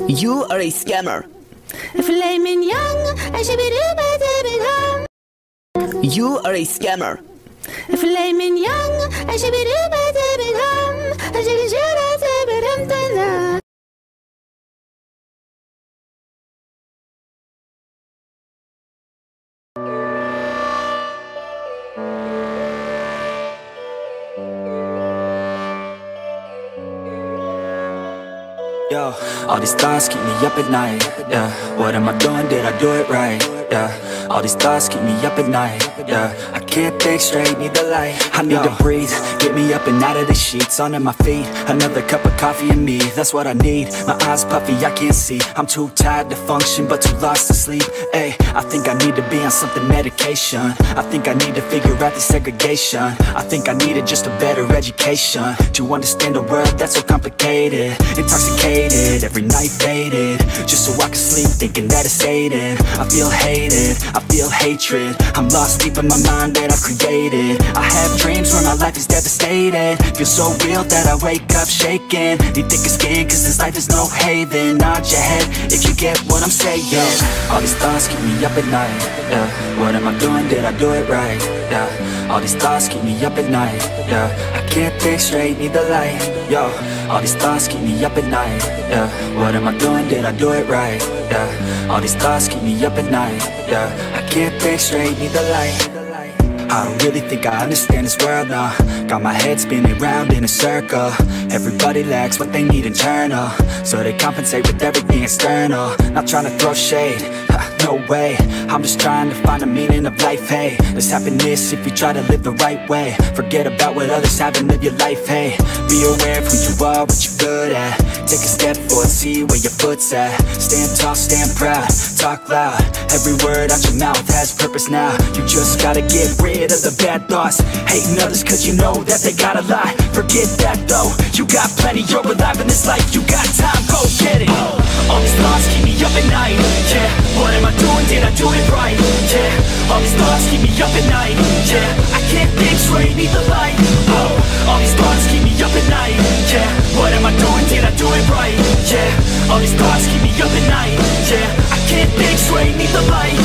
You are a scammer. Flaming young, You are a scammer. Flaming young, Yo, all these thoughts keep me up at night, yeah. What am I doing, did I do it right, yeah. All these thoughts keep me up at night, yeah. I can't think straight, need the light. I need to breathe, get me up and out of the sheets. Onto my feet, another cup of coffee and me, that's what I need. My eyes puffy, I can't see, I'm too tired to function, but too lost to sleep. Ay, I think I need to be on something medication. I think I need to figure out the segregation. I think I needed just a better education to understand a world that's so complicated. Intoxicated, every night faded, just so I can sleep thinking that it's sated. I feel hated, I feel hatred, I'm lost deep in my mind that I've created. I have dreams where my life is devastated, feel so real that I wake up shaking. Need thicker skin cause this life is no haven. Nod your head if you get what I'm saying. All these thoughts keep me up at night, yeah. What am I doing, did I do it right, yeah. All these thoughts keep me up at night, yeah. I can't think straight, need the light, yo. All these thoughts keep me up at night, yeah. What am I doing, did I do it right, yeah. All these thoughts keep me up at night, yeah. I can't think straight, need the light. I don't really think I understand this world now. Got my head spinning round in a circle. Everybody lacks what they need internal, so they compensate with everything external. Not trying to throw shade, no way. I'm just trying to find the meaning of life, hey. There's happiness if you try to live the right way. Forget about what others have and live your life, hey. Be aware of who you are, what you're good at. Take a step forward, see where your foot's at. Stand tall, stand proud, talk loud. Every word out your mouth has purpose now. You just gotta get rid of the bad thoughts. Hating others cause you know that they got a lot. Forget that though, you got plenty, you're alive in this life. You got time, go get it. All these thoughts keep me up at night, yeah. What am I doing, did I do it right, yeah. All these thoughts keep me up at night, yeah. I can't think straight, need the light. All these thoughts keep me up at night, yeah. What am I doing, did I do it right, yeah. All these thoughts keep me up at night, yeah. I can't think straight, need the light.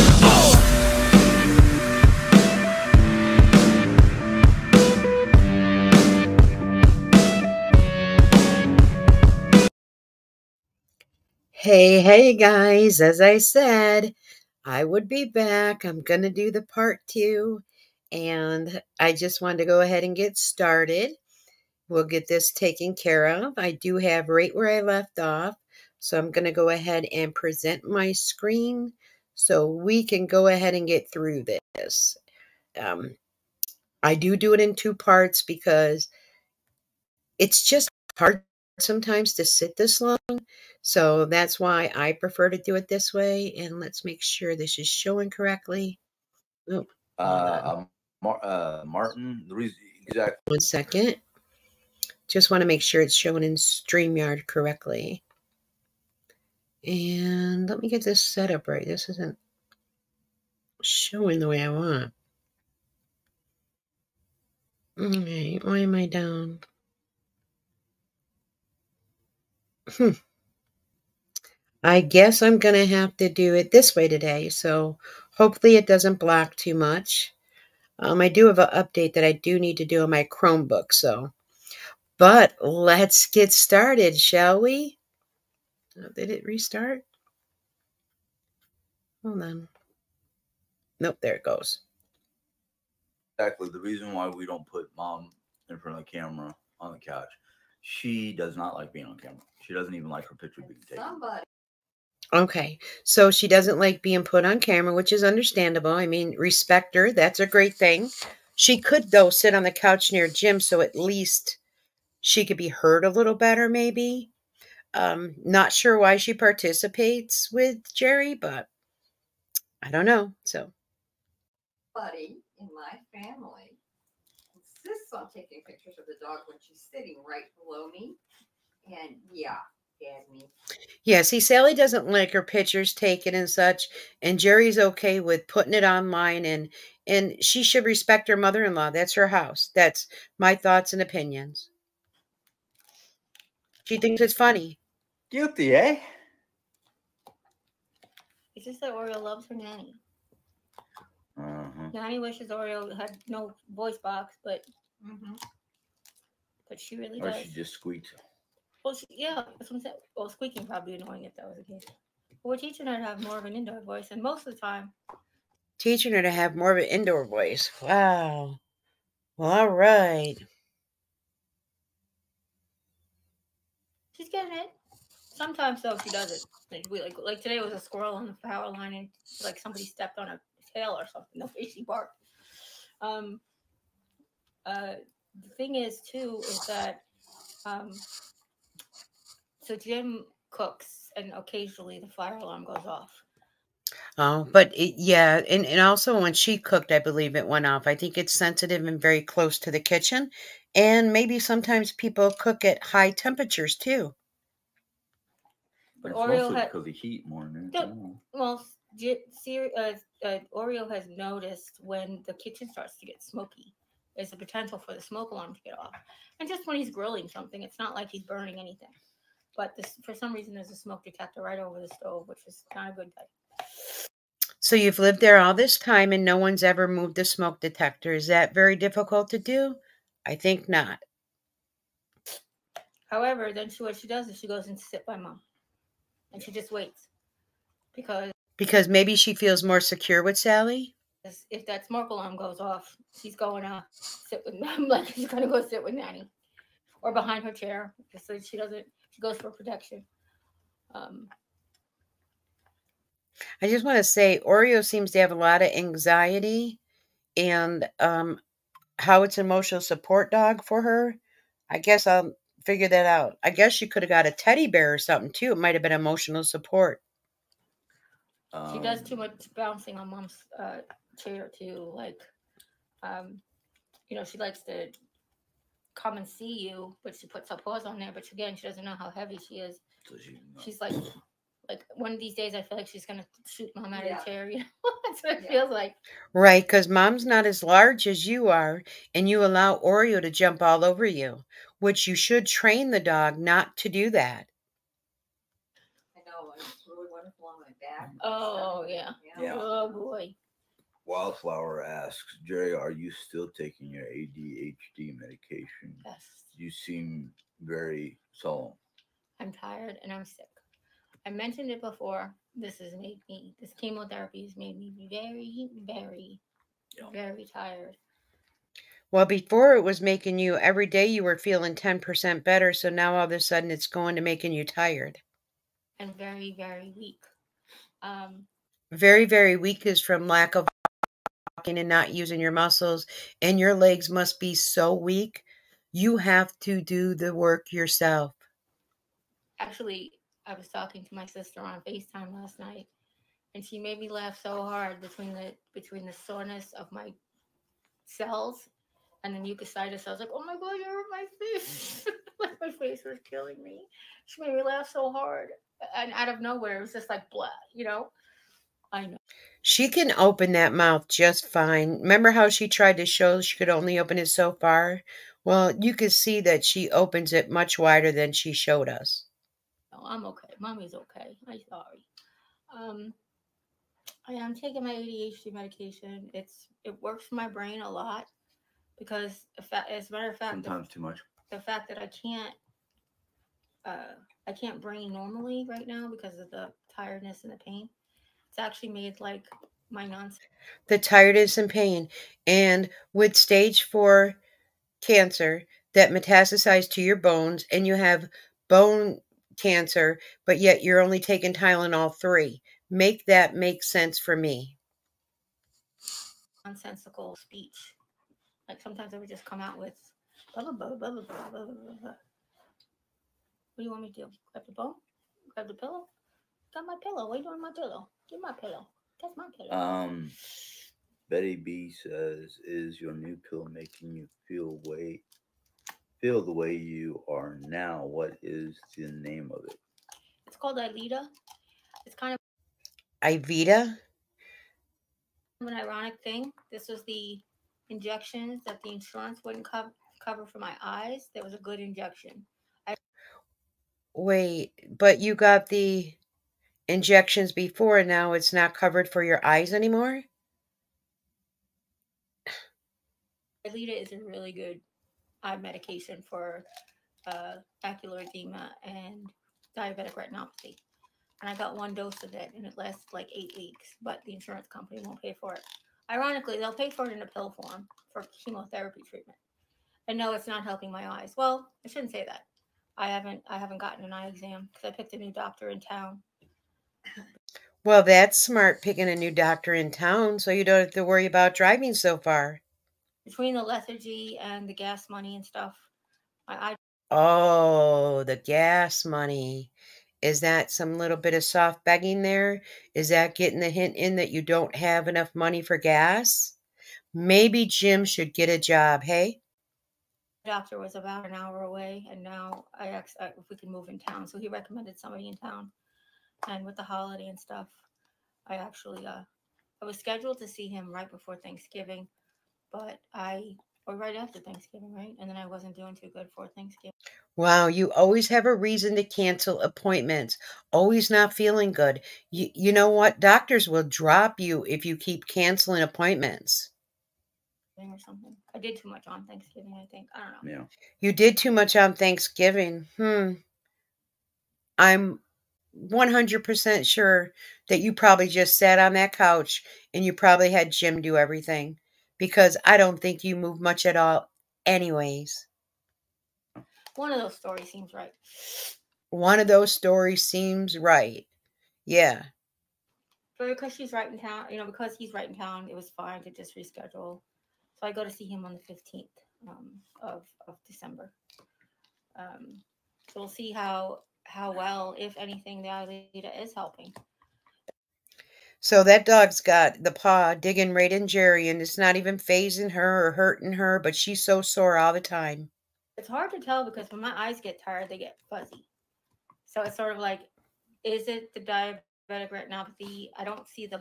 Hey guys, as I said, I would be back. I'm going to do the part 2, and I just wanted to go ahead and get started. We'll get this taken care of. I do have right where I left off, so I'm going to go ahead and present my screen so we can go ahead and get through this. I do it in 2 parts because it's just hard sometimes to sit this long. So that's why I prefer to do it this way. And let's make sure this is showing correctly. Oh, Martin, the reason exactly. 1 second. Just want to make sure it's showing in StreamYard correctly. And let me get this set up right. This isn't showing the way I want. Okay, why am I down? I guess I'm going to have to do it this way today, so hopefully it doesn't block too much. I do have an update that I do need to do on my Chromebook, but let's get started, shall we? Oh, did it restart? Hold on. Nope, there it goes. Exactly the reason why we don't put mom in front of the camera on the couch. She does not like being on camera. She doesn't even like her picture being taken. Okay, so she doesn't like being put on camera, which is understandable. I mean, respect her. That's a great thing. She could, though, sit on the couch near Jim, so at least she could be heard a little better, maybe. Not sure why she participates with Jerry, but I don't know. So, buddy in my family insists on taking pictures of the dog when she's sitting right below me. And yeah, me. Yeah, see, Sally doesn't like her pictures taken and such, and Jerry's okay with putting it online, and she should respect her mother-in-law. That's her house. That's my thoughts and opinions. She thinks it's funny. Guilty, eh? just that Oreo loves her nanny. Nanny wishes Oreo had no voice box, but she really Or does. she just squeaks. Well, yeah, that's what I'm saying. Well, squeaking probably annoying if that was the case. We're teaching her to have more of an indoor voice, and most of the time, Teaching her to have more of an indoor voice. Wow. Well, all right. she's getting it. Sometimes though, she doesn't. Like today was a squirrel on the power line, and like somebody stepped on a tail or something. The way she barked. The thing is too is that so Jim cooks, and occasionally the fire alarm goes off. Oh, but yeah, and also when she cooked, I believe it went off. I think it's sensitive and very close to the kitchen. And maybe sometimes people cook at high temperatures too. But It's Oreo mostly had because of heat more than anything else. well, Oreo has noticed when the kitchen starts to get smoky, there's a potential for the smoke alarm to get off. And just when he's grilling something, it's not like he's burning anything. But for some reason, there's a smoke detector right over the stove, which is not a good thing. So you've lived there all this time and no one's ever moved the smoke detector. Is that very difficult to do? I think not. However, then what she does is she goes and sit by Mom, and she just waits because maybe she feels more secure with Sally. If that smoke alarm goes off, she's going to sit with Mom, like she's going to go sit with Nanny, or behind her chair, so she doesn't. She goes for protection. I just want to say Oreo seems to have a lot of anxiety, and how it's an emotional support dog for her. I guess I'll figure that out. I guess she could have got a teddy bear or something too. It might have been emotional support. She does too much bouncing on Mom's chair too. Like, she likes to come and see you, but she puts her paws on there. But again, she doesn't know how heavy she is. So she's like one of these days, I feel like she's gonna shoot Mom out of the chair. That's what it feels like. Right, because Mom's not as large as you are, and you allow Oreo to jump all over you, which you should train the dog not to do that. I know, it's really wonderful on my back. Oh yeah. Oh boy. Wildflower asks, Jerry, are you still taking your ADHD medication? Yes. You seem very solemn. I'm tired and I'm sick. I mentioned it before. This chemotherapy has made me very, very, very tired. Well, before it was making you, every day you were feeling 10% better, so now all of a sudden it's going to making you tired. And very, very weak. Very, very weak is from lack of walking and not using your muscles, and your legs must be so weak. You have to do the work yourself. Actually, I was talking to my sister on FaceTime last night, and she made me laugh so hard between the soreness of my cells and the mucositis. I was like, "Oh my God, you hurt my face!" Like my face was killing me. She made me laugh so hard, and out of nowhere, it was just like blah, I know. She can open that mouth just fine. Remember how she tried to show she could only open it so far? Well, you could see that she opens it much wider than she showed us. No, I'm okay. Mommy's okay. I'm sorry. I am taking my ADHD medication. It works for my brain a lot because, as a matter of fact, sometimes too much. The fact that I can't brain normally right now because of the tiredness and the pain. It's actually made like my nonsense. The tiredness and pain, and with stage 4 cancer that metastasized to your bones, and you have bone cancer, but yet you're only taking Tylenol 3. Make that make sense for me. Nonsensical speech. Like sometimes I would just come out with blah blah blah blah blah blah blah blah. What do you want me to do? Grab the bone? Grab the pillow? Got my pillow. What are you doing with my pillow? Get my pillow. That's my pillow. Betty B says, "Is your new pill making you feel the way you are now? What is the name of it?" It's called Dy-Dee. It's kind of Ivita. An ironic thing. This was the injections that the insurance wouldn't cover for my eyes. There was a good injection. Wait, but you got the injections before and now it's not covered for your eyes anymore? Dy-Dee is a really good eye medication for macular edema and diabetic retinopathy. And I got one dose of it, and it lasts like 8 weeks, but the insurance company won't pay for it. Ironically, they'll pay for it in a pill form for chemotherapy treatment. And no, it's not helping my eyes. Well, I shouldn't say that. I haven't gotten an eye exam because I picked a new doctor in town. Well, that's smart, picking a new doctor in town so you don't have to worry about driving so far. Between the lethargy and the gas money and stuff, my eye. Oh, the gas money. Is that some little bit of soft begging there? Is that getting the hint in that you don't have enough money for gas? Maybe Jim should get a job, hey? Doctor was about an hour away, and now I asked if we could move in town. So he recommended somebody in town. And with the holiday and stuff, I actually I was scheduled to see him right before Thanksgiving, but or right after Thanksgiving, right? And then I wasn't doing too good for Thanksgiving. Wow, you always have a reason to cancel appointments. Always not feeling good. You know what? Doctors will drop you if you keep canceling appointments. Or something. I did too much on Thanksgiving, I think. I don't know. Yeah. You did too much on Thanksgiving. I'm 100% sure that you probably just sat on that couch and you probably had Jim do everything because I don't think you move much at all anyways. One of those stories seems right. One of those stories seems right. Yeah. But because she's right in town, because he's right in town, it was fine to just reschedule. So I go to see him on the 15th of December. So we'll see how well, if anything, the Dy-Dee is helping. So that dog's got the paw digging right in Jerry, and it's not even phasing her or hurting her, but she's so sore all the time. It's hard to tell because when my eyes get tired, they get fuzzy. So it's sort of like, is it the diabetic retinopathy? I don't see the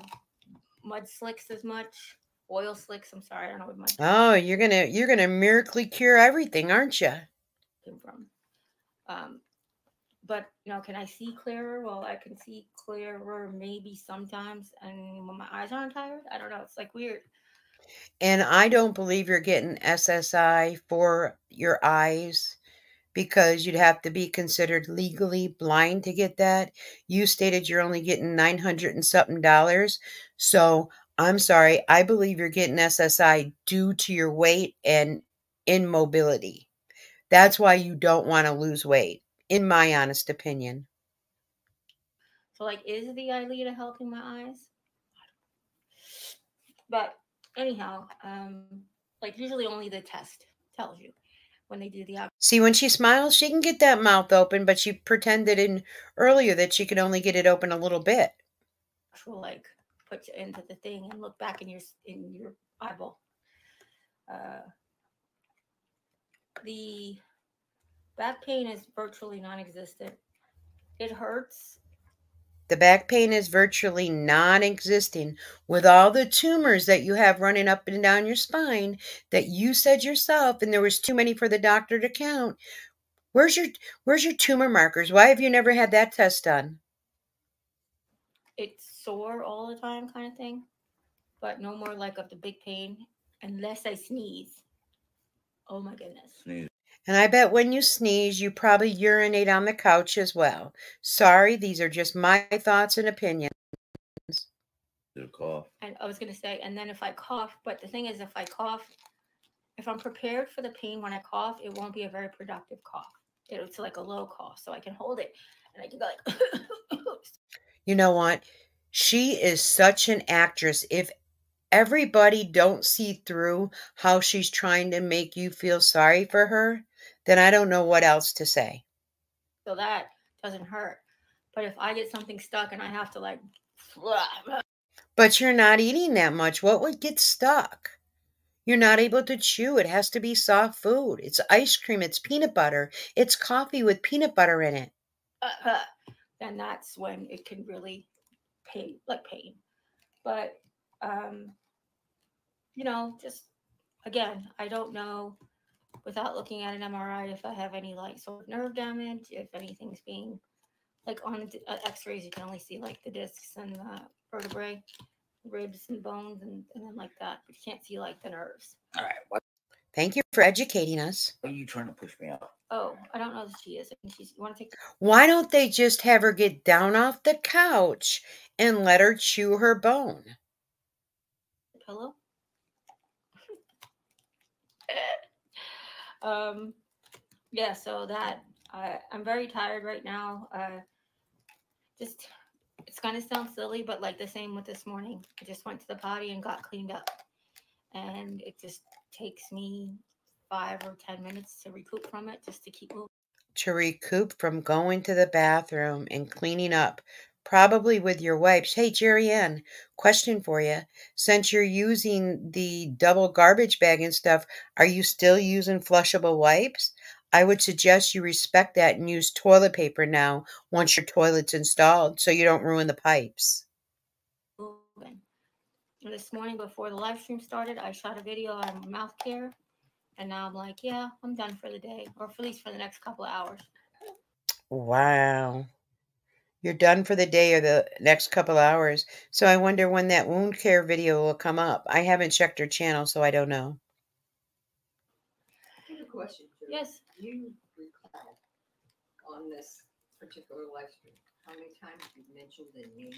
mud slicks as much. Oil slicks, I'm sorry, I don't know what mud Oh, you're gonna miraculously cure everything, aren't you? came from. But can I see clearer? Well, I can see clearer maybe sometimes, and when my eyes aren't tired, I don't know. It's like weird. And I don't believe you're getting SSI for your eyes because you'd have to be considered legally blind to get that. You stated you're only getting $900 and something. So I'm sorry. I believe you're getting SSI due to your weight and immobility. That's why you don't want to lose weight, in my honest opinion. So, like, is the Dy-Dee helping my eyes? But anyhow, like usually only the test tells you when they do the See, when she smiles, she can get that mouth open, but she pretended earlier that she could only get it open a little bit. actual, like, put you into the thing and look back in your eyeball. The back pain is virtually non-existent. It hurts. The back pain is virtually non-existing with all the tumors that you have running up and down your spine that you said yourself, and there was too many for the doctor to count. Where's your tumor markers? Why have you never had that test done? It's sore all the time, kind of thing, but no more like of the big pain unless I sneeze. Oh my goodness. Sneeze. And I bet when you sneeze, you probably urinate on the couch as well. Sorry, these are just my thoughts and opinions. Did a cough. And I was going to say, and then if I cough, but the thing is, if I cough, if I'm prepared for the pain when I cough, it won't be a very productive cough. It's like a low cough, so I can hold it and I can go like. You know what? She is such an actress. If everybody don't see through how she's trying to make you feel sorry for her, then I don't know what else to say. So that doesn't hurt. But if I get something stuck and I have to like. But you're not eating that much. What would get stuck? You're not able to chew. It has to be soft food. It's ice cream. It's peanut butter. It's coffee with peanut butter in it. Then that's when it can really pain. But, just again, I don't know without looking at an MRI if I have any like sort of nerve damage, if anything's being Like on X-rays, you can only see like the discs and the vertebrae, ribs and bones, and then like that. But you can't see like the nerves. All right. What Thank you for educating us. are you trying to push me out? Oh, I don't know if she is. I think she's. You want to take Why don't they just have her get down off the couch and let her chew her bone? the pillow? Yeah. So that I'm very tired right now. Just it's gonna sound silly, but like the same with this morning. I just went to the potty and got cleaned up, and it just takes me 5 or 10 minutes to recoup from it, just to keep moving. To recoup from going to the bathroom and cleaning up, probably with your wipes. Hey, Jeriann, question for you. Since you're using the double garbage bag and stuff, are you still using flushable wipes? I would suggest you respect that and use toilet paper now once your toilet's installed so you don't ruin the pipes. Moving. And this morning before the live stream started, I shot a video on mouth care, and now I'm like, yeah, I'm done for the day, or at least for the next couple of hours. Wow. You're done for the day or the next couple hours. So I wonder when that wound care video will come up. I haven't checked her channel, so I don't know. I have a question, Joe. Yes. You recall on this particular live stream how many times you mentioned the name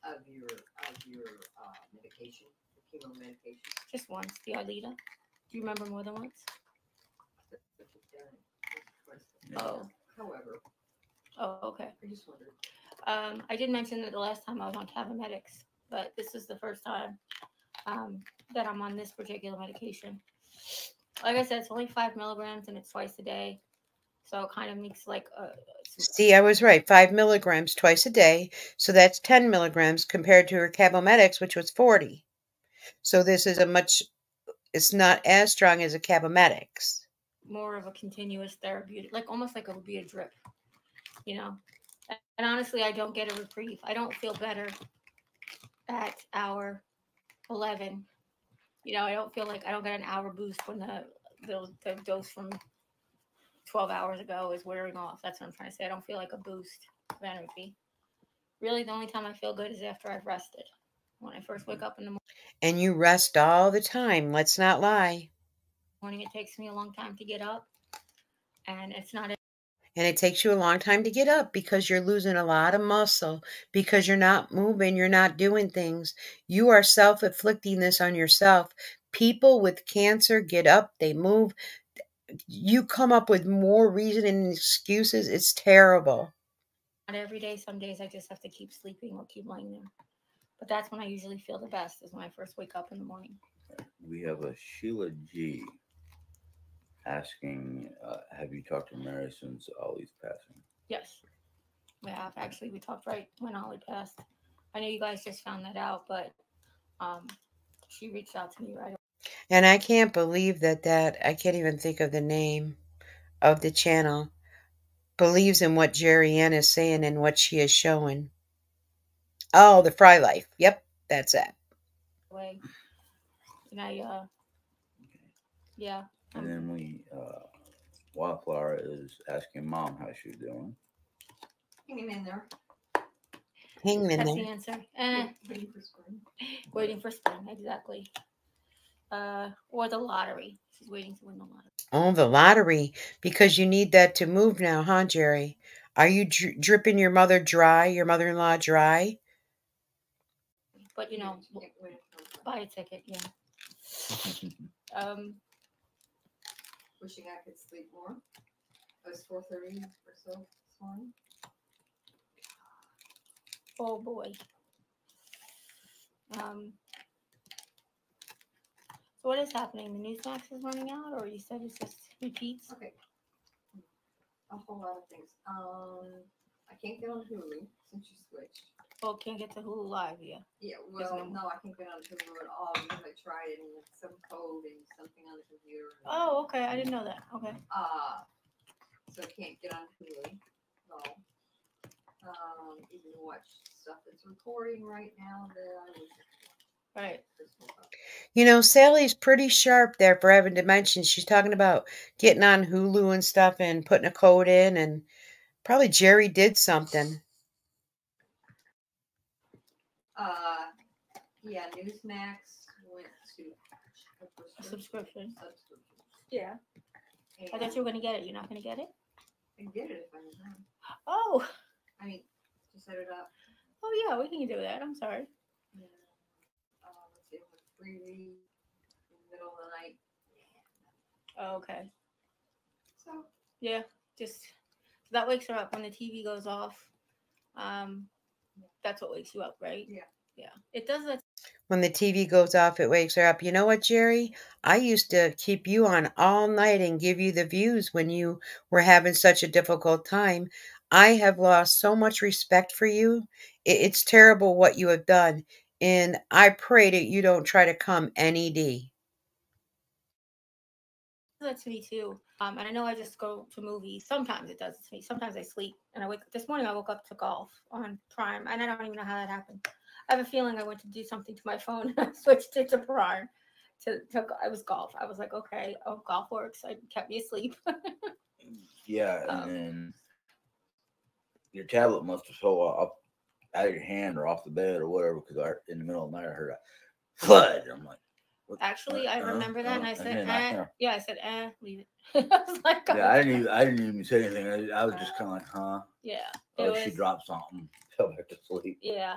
of your medication, the chemo medication? Just once, the Dy-Dee. Do you remember more than once? Oh. However, Oh, okay. I just wondered. I did mention that the last time I was on Cabomedics, but this is the first time that I'm on this particular medication. Like I said, it's only 5 milligrams and it's twice a day. So it kind of makes like a. See, I was right. 5 milligrams twice a day. So that's 10 milligrams compared to her Cabomedics, which was 40. So this is it's not as strong as a Cabomedics. More of a continuous therapeutic, like almost like it would be a drip, you know. And honestly, I don't get a reprieve. I don't feel better at hour 11. You know, I don't feel like I don't get an hour boost when the dose from 12 hours ago is wearing off. That's what I'm trying to say. I don't feel like a boost of energy. Really, the only time I feel good is after I've rested. When I first wake up in the And you rest all the time. Let's not lie. morning, it takes me a long time to get up. And it's not And it takes you a long time to get up because you're losing a lot of muscle, because you're not moving, you're not doing things. You are self-inflicting this on yourself. People with cancer get up, they move. You come up with more reason and excuses. It's terrible. not every day. Some days I just have to keep sleeping or keep laying there. But that's when I usually feel the best, is when I first wake up in the morning. We have a Sheila G asking, have you talked to Mary since Ollie's passing? Yes, we have. Actually, we talked right when Ollie passed. I know you guys just found that out, but she reached out to me right away. And I can't believe that I can't even think of the name of the channel, believes in what Jeriann is saying and what she is showing. Oh, the Fry Life. Yep, that's it. And I, yeah. And then Wildflower is asking Mom how she's doing. Hanging in there. Hanging in That's there. the answer. Waiting for spring. Waiting for spring, exactly. Or the lottery. She's waiting to win the lottery. Oh, the lottery, because you need that to move now, huh, Jerry? Are you dripping your mother dry, your mother-in-law dry? But, you know, buy a ticket, yeah. Wishing I could sleep more. It was 4:30 or so this morning. Oh, boy. So what is happening? The Newsmax is running out, or you said it's just repeats? Okay. A whole lot of things. I can't get on Hulu since you switched. Oh, can't get to Hulu Live, yeah. Yeah, well, no, I can't get on Hulu at all because I tried it and some code and something on the computer. Oh, okay. I didn't know that. Okay. So I can't get on Hulu. No. Even watch stuff that's recording right now that I was. Right. You know, Sally's pretty sharp there for having dementia. She's talking about getting on Hulu and stuff and putting a code in, and Probably Jerry did something. Yeah, Newsmax went to A subscription. Subscription. Yeah. I thought you were gonna get it. You're not gonna get it? I can get it if I'm done. Oh. I mean, to set it up. Oh yeah, we can do that. I'm sorry. Yeah. Let's see, with freebie in the middle of the night. Oh, okay. So Yeah, just that wakes her up when the TV goes off. That's what wakes you up, right? Yeah. Yeah. It does that. When the TV goes off, it wakes her up. You know what, Jerry? I used to keep you on all night and give you the views when you were having such a difficult time. I have lost so much respect for you. It's terrible what you have done. And I pray that you don't try to come NED. That to me too. And I know I just go to movies. Sometimes it does it to me. Sometimes I sleep and I wake. This morning I woke up to golf on Prime, and I don't even know how that happened. I have a feeling I went to do something to my phone and I switched it to Prime. It was golf. I was like, okay, oh, golf works. It kept me asleep. Yeah, and then your tablet must have fell up out of your hand or off the bed or whatever, because in the middle of the night I heard a thud. I'm like, what? Actually, I remember that, and I said, then I said, leave it. I was like, yeah, I didn't even say anything. I was just kind of like, huh? Yeah. Oh, she dropped something. Fell back to sleep. Yeah.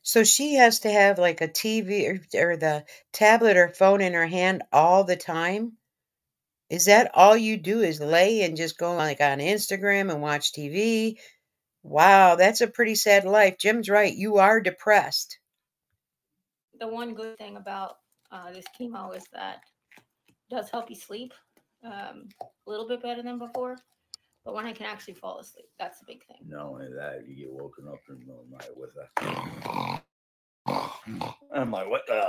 So she has to have like a TV or the tablet or phone in her hand all the time? Is that all you do, is lay and just go like on Instagram and watch TV? Wow, that's a pretty sad life. Jim's right. You are depressed. The one good thing about this chemo is that it does help you sleep a little bit better than before. But when I can actually fall asleep, that's the big thing. Not only that, you get woken up in the middle of the night with a. I'm like, what the?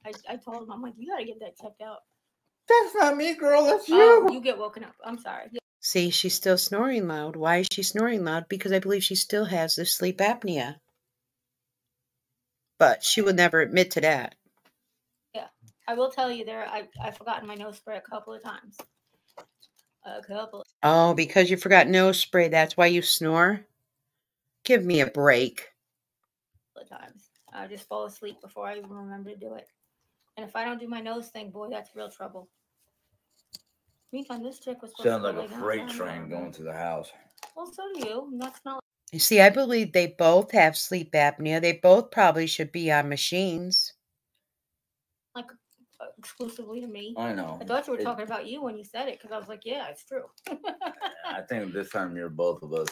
I told him, I'm like, you got to get that checked out. That's not me, girl. That's you. Oh, you get woken up. I'm sorry. See, she's still snoring loud. Why is she snoring loud? Because I believe she still has this sleep apnea. But she would never admit to that. Yeah. I will tell you I've forgotten my nose spray a couple of times. Oh, because you forgot nose spray. That's why you snore? Give me a break. Times. I just fall asleep before I even remember to do it. And if I don't do my nose thing, boy, that's real trouble. Meantime, this chick was sounds like a freight train going through the house. Well, so do you. And that's not. You see, I believe they both have sleep apnea. They both probably should be on machines. Like exclusively to me. I know. I thought you were talking about you when you said it, because I was like, yeah, it's true. I think this time of year, both of us,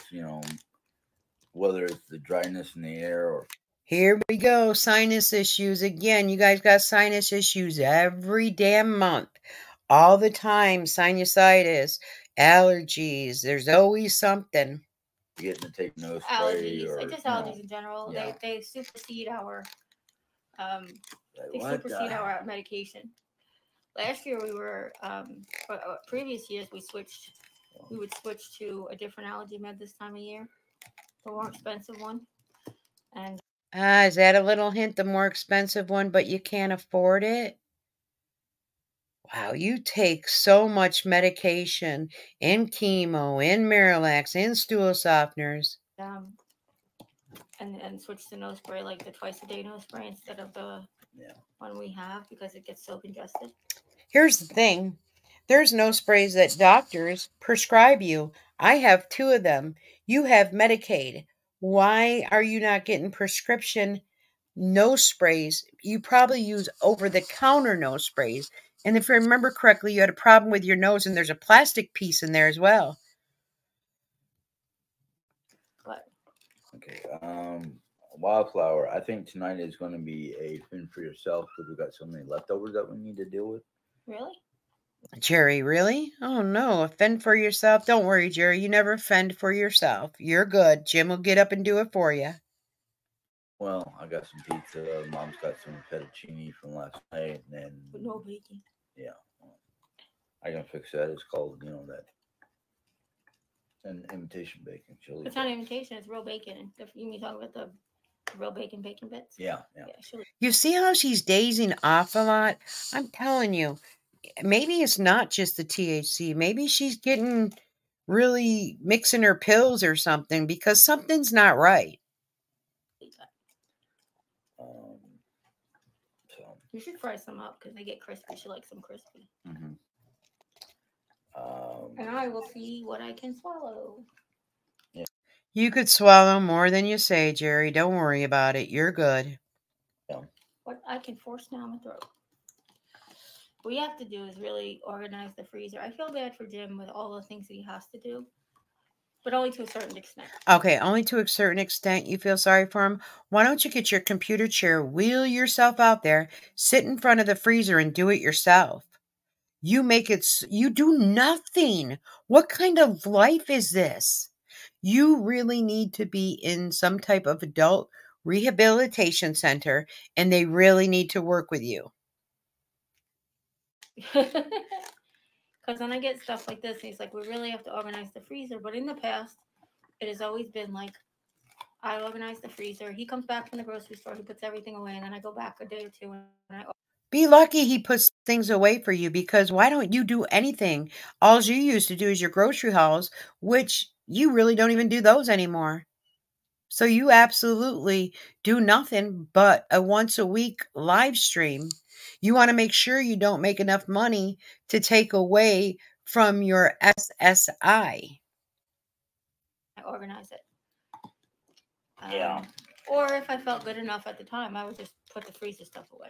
whether it's the dryness in the air or. Here we go, sinus issues again. You guys got sinus issues every damn month. All the time, sinusitis, allergies. There's always something. Getting to take nose spray allergies, or just allergies in general. Yeah. They supersede our our medication. Last year we were previous years we would switch to a different allergy med this time of year, a more expensive one. And is that a little hint? The more expensive one, but you can't afford it? Wow, you take so much medication and chemo and Miralax and stool softeners. And switch to nose spray, like the twice a day nose spray instead of the one we have, because it gets so congested. Here's the thing. There's nose sprays that doctors prescribe you. I have 2 of them. You have Medicaid. Why are you not getting prescription nose sprays? You probably use over-the-counter nose sprays. And if I remember correctly, you had a problem with your nose, and there's a plastic piece in there as well. What? Okay. Wildflower, I think tonight is going to be a fend for yourself, because we've got so many leftovers that we need to deal with. Really? Jerry, really? Oh, no. Fend for yourself? Don't worry, Jerry. You never fend for yourself. You're good. Jim will get up and do it for you. Well, I got some pizza. Mom's got some fettuccine from last night. And then, with no bacon. Yeah. I can fix that. It's called, that. An imitation bacon. It's not imitation. It's real bacon. If you mean talking about the real bacon bits? Yeah. You see how she's dazing off a lot? I'm telling you. maybe it's not just the THC. Maybe she's getting really mixing her pills or something because something's not right. So, You should fry some up because they get crispy. She likes them crispy. and And I will see what I can swallow. You could swallow more than you say, Jerry. Don't worry about it. You're good. What I can force down my throat. What we have to do is really organize the freezer. I feel bad for Jim with all the things that he has to do, but only to a certain extent. Okay, only to a certain extent you feel sorry for him. Why don't you get your computer chair, wheel yourself out there, sit in front of the freezer and do it yourself? You make it, you do nothing. What kind of life is this? You really need to be in some type of adult rehabilitation center, and they really need to work with you. Because when I get stuff like this, he's like, we really have to organize the freezer. But in the past, it has always been like, I organize the freezer. He comes back from the grocery store, he puts everything away, and then I go back a day or two and I. Be lucky he puts things away for you, because why don't you do anything? All you used to do is your grocery hauls, which you really don't even do those anymore. So you absolutely do nothing but a once a week live stream. You want to make sure you don't make enough money to take away from your SSI. I organize it. Yeah. Or if I felt good enough at the time, I would just put the freezer stuff away.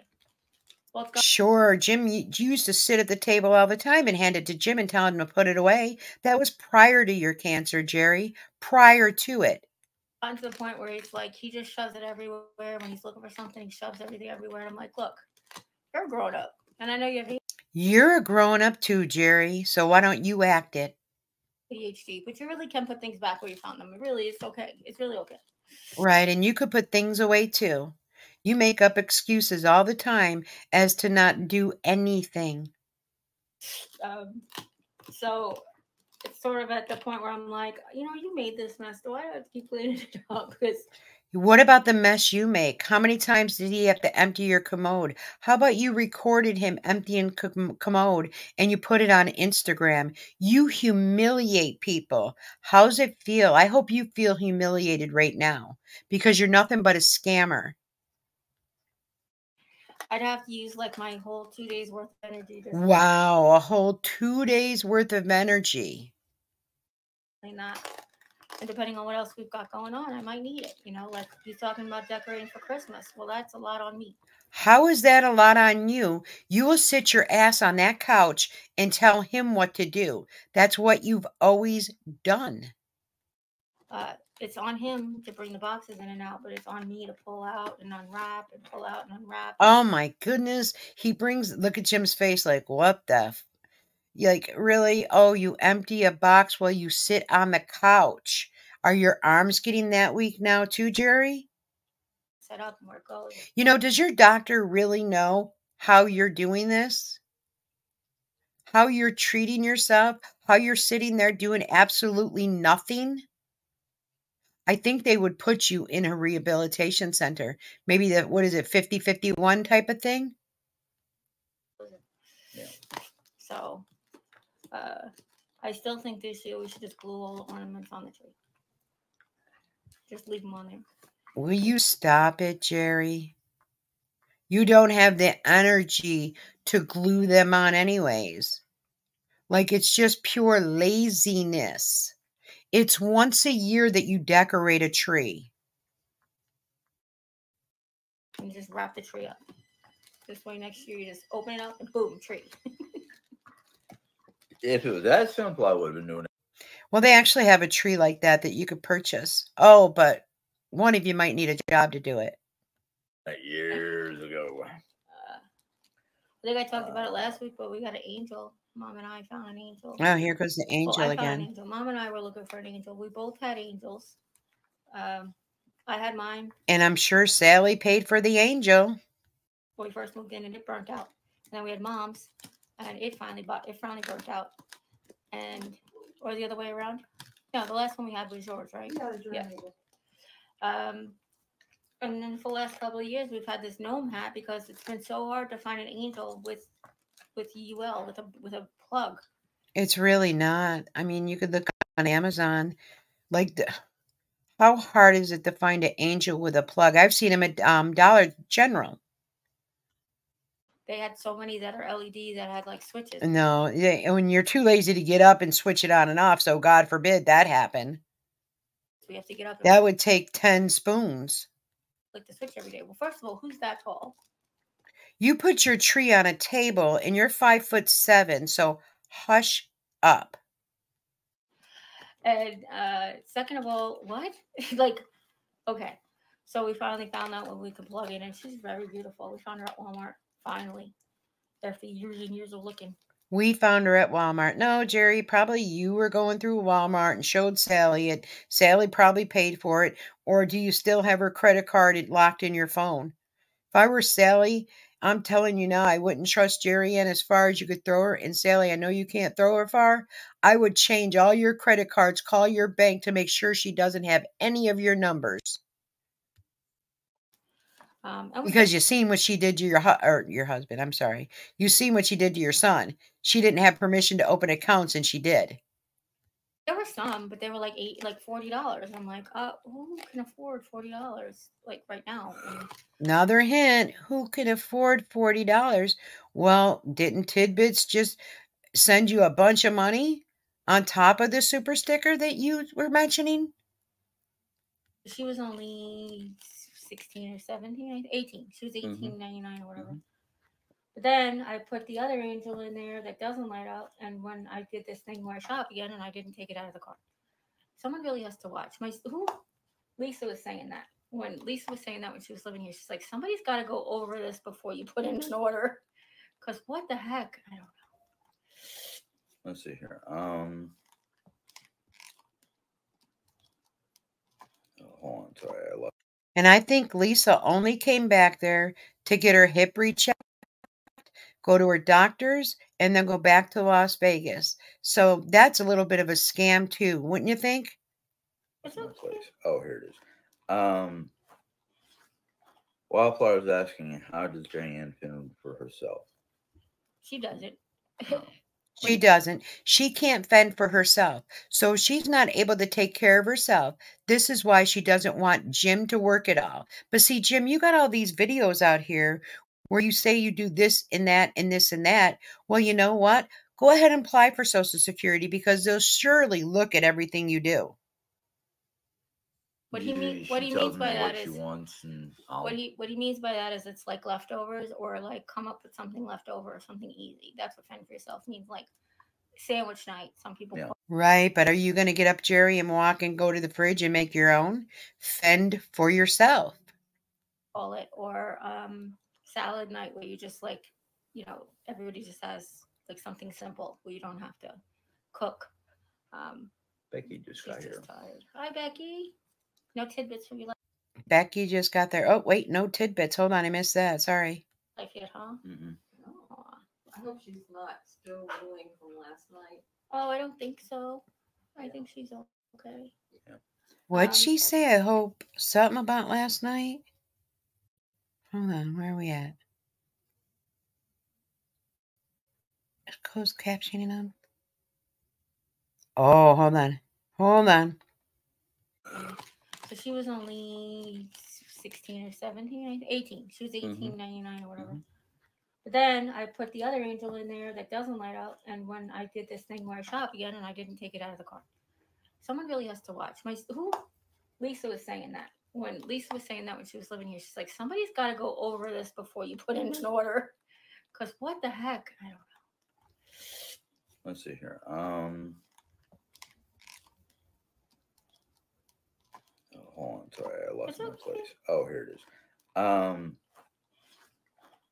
Well, Sure, Jim, you used to sit at the table all the time and hand it to Jim and tell him to put it away. That was prior to your cancer, Jerry. Prior to it. Gotten to the point where it's like he just shoves it everywhere. When he's looking for something, he shoves everything everywhere. And I'm like, look, you're a grown up, and I know you have You're a grown up too, Jerry. So why don't you act it? ADHD, but you really can put things back where you found them. It really is okay. It's really okay. Right, and you could put things away too. You make up excuses all the time as to not do anything. So it's sort of at the point where I'm like, you made this mess. Do I have to keep cleaning it up? Because What about the mess you make? How many times did he have to empty your commode? How about you recorded him emptying commode and you put it on Instagram? You humiliate people. How's it feel? I hope you feel humiliated right now because you're nothing but a scammer. I'd have to use like my whole 2 days worth of energy. Wow, a whole 2 days worth of energy. Not. And depending on what else we've got going on, I might need it. Like he's talking about decorating for Christmas. Well, that's a lot on me. How is that a lot on you? You will sit your ass on that couch and tell him what to do. That's what you've always done. It's on him to bring the boxes in and out, but it's on me to pull out and unwrap and pull out and unwrap. Oh my goodness. Look at Jim's face like, what the like, really? Oh, you empty a box while you sit on the couch. Are your arms getting that weak now too, Jerry? Set up and where it goes. Does your doctor really know how you're doing this? How you're treating yourself? How you're sitting there doing absolutely nothing? I think they would put you in a rehabilitation center. Maybe 50-51 type of thing? Yeah. So, I still think this year we should just glue all the ornaments on the tree. Just leave them on there. Will you stop it, Jerry? You don't have the energy to glue them on anyways. Like, it's just pure laziness. It's once a year that you decorate a tree. And just wrap the tree up. This way next year you just open it up and boom, tree. If it was that simple, I would have been doing it. Well, they actually have a tree like that you could purchase. Oh, but one of you might need a job to do it. Years ago. I think I talked about it last week, but we got an angel. Mom and I found an angel. Oh, here goes the angel I again. found an angel. Mom and I were looking for an angel. We both had angels. I had mine. And I'm sure Sally paid for the angel. When we first moved in, and it burnt out. And then we had Mom's, and it finally burnt out. Or the other way around. No, the last one we had was yours, right? Yeah. And then for the last couple of years, we've had this gnome hat because it's been so hard to find an angel with with UL with a plug. It's really not. I mean, you could look on Amazon. Like, how hard is it to find an angel with a plug? I've seen them at Dollar General. They had so many that are LED that had like switches. No, when you're too lazy to get up and switch it on and off, so God forbid that happen. So we have to get up. That would take 10 spoons. Like the switch every day. Well, first of all, who's that tall? You put your tree on a table and you're 5'7", so hush up. And second of all, what? Like, okay. So we finally found out when we could plug in, and she's very beautiful. We found her at Walmart, finally, after years and years of looking. We found her at Walmart. No, Jerry, probably you were going through Walmart and showed Sally it. Sally probably paid for it. Or do you still have her credit card locked in your phone? If I were Sally, I'm telling you now, I wouldn't trust Jeriann as far as you could throw her. And Sally, I know you can't throw her far. I would change all your credit cards, call your bank to make sure she doesn't have any of your numbers. Because you seen what she did to your husband. I'm sorry. You seen what she did to your son. She didn't have permission to open accounts, and she did. There were some, but they were like $40. I'm like, who can afford $40 like right now? Another hint: who can afford $40? Well, didn't Tidbits just send you a bunch of money on top of the super sticker that you were mentioning? She was only 16 or 17, 18. She was $18.99 or whatever. But then I put the other angel in there that doesn't light up, and when I did this thing where I shop again, and I didn't take it out of the cart. Someone really has to watch. Lisa was saying that. When Lisa was saying that when she was living here, she's like, somebody's got to go over this before you put in an order. Because what the heck? I don't know. Let's see here. Hold on, sorry, I lost. And I think Lisa only came back there to get her hip rechecked, go to her doctors, and then go back to Las Vegas. So that's a little bit of a scam too, wouldn't you think? That's my place. Oh, here it is. Wildflower is asking, how does Jeriann fend for herself? She doesn't. No. She doesn't. She can't fend for herself. So she's not able to take care of herself. This is why she doesn't want Jim to work it all. But see, Jim, you got all these videos out here where you say you do this and that and this and that. Well, you know what? Go ahead and apply for Social Security because they'll surely look at everything you do. What he means by that is what he means by that is it's like leftovers, or like come up with something leftover or something easy. That's what fend for yourself means, like sandwich night. Some people right, but are you going to get up, Jerry, and walk and go to the fridge and make your own? Fend for yourself. Call it, or salad night, where you just like, everybody just has like something simple where you don't have to cook. Becky just got here. Tired. Hi, Becky. No tidbits from you. Becky just got there. Oh, wait, no tidbits. Hold on, I missed that. Sorry. Life yet, huh? Oh, I hope she's not still ruling from last night. Oh, I don't think so. I think she's okay. Yeah. What'd she say? I hope something about last night. Hold on, where are we at? Is closed captioning on? Oh, hold on. Hold on. So she was only 16 or 17, 18. She was $18.99 or whatever. But then I put the other angel in there that doesn't light up, and when I did this thing where I shop again, and I didn't take it out of the cart. Someone really has to watch. Lisa was saying that. When Lisa was saying that when she was living here, she's like, somebody's got to go over this before you put in an order. Because what the heck? I don't know. Let's see here. Hold on, sorry, I lost my place. Oh, here it is.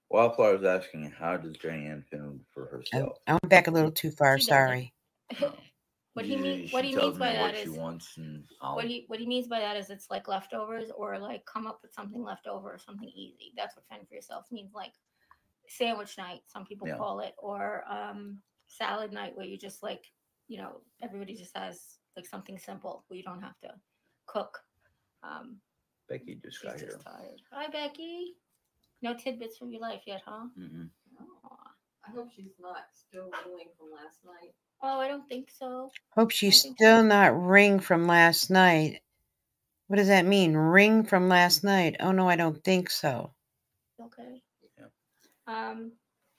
Wildflower is asking, how does Jeriann fend for herself? I went back a little too far. Sorry. What he means by that is what he means by that is it's like leftovers, or like come up with something leftover or something easy. That's what fend for yourself means, like sandwich night. Some people call it, or salad night, where you just like, everybody just has like something simple where you don't have to cook. Becky just got here. Tired. Hi, Becky. No tidbits from your life yet, huh? Oh, I hope she's not still reeling from last night. Oh, I don't think so. Hope she's I think still not ring from last night. What does that mean? Ring from last night? Oh, no, I don't think so. Okay. Yeah.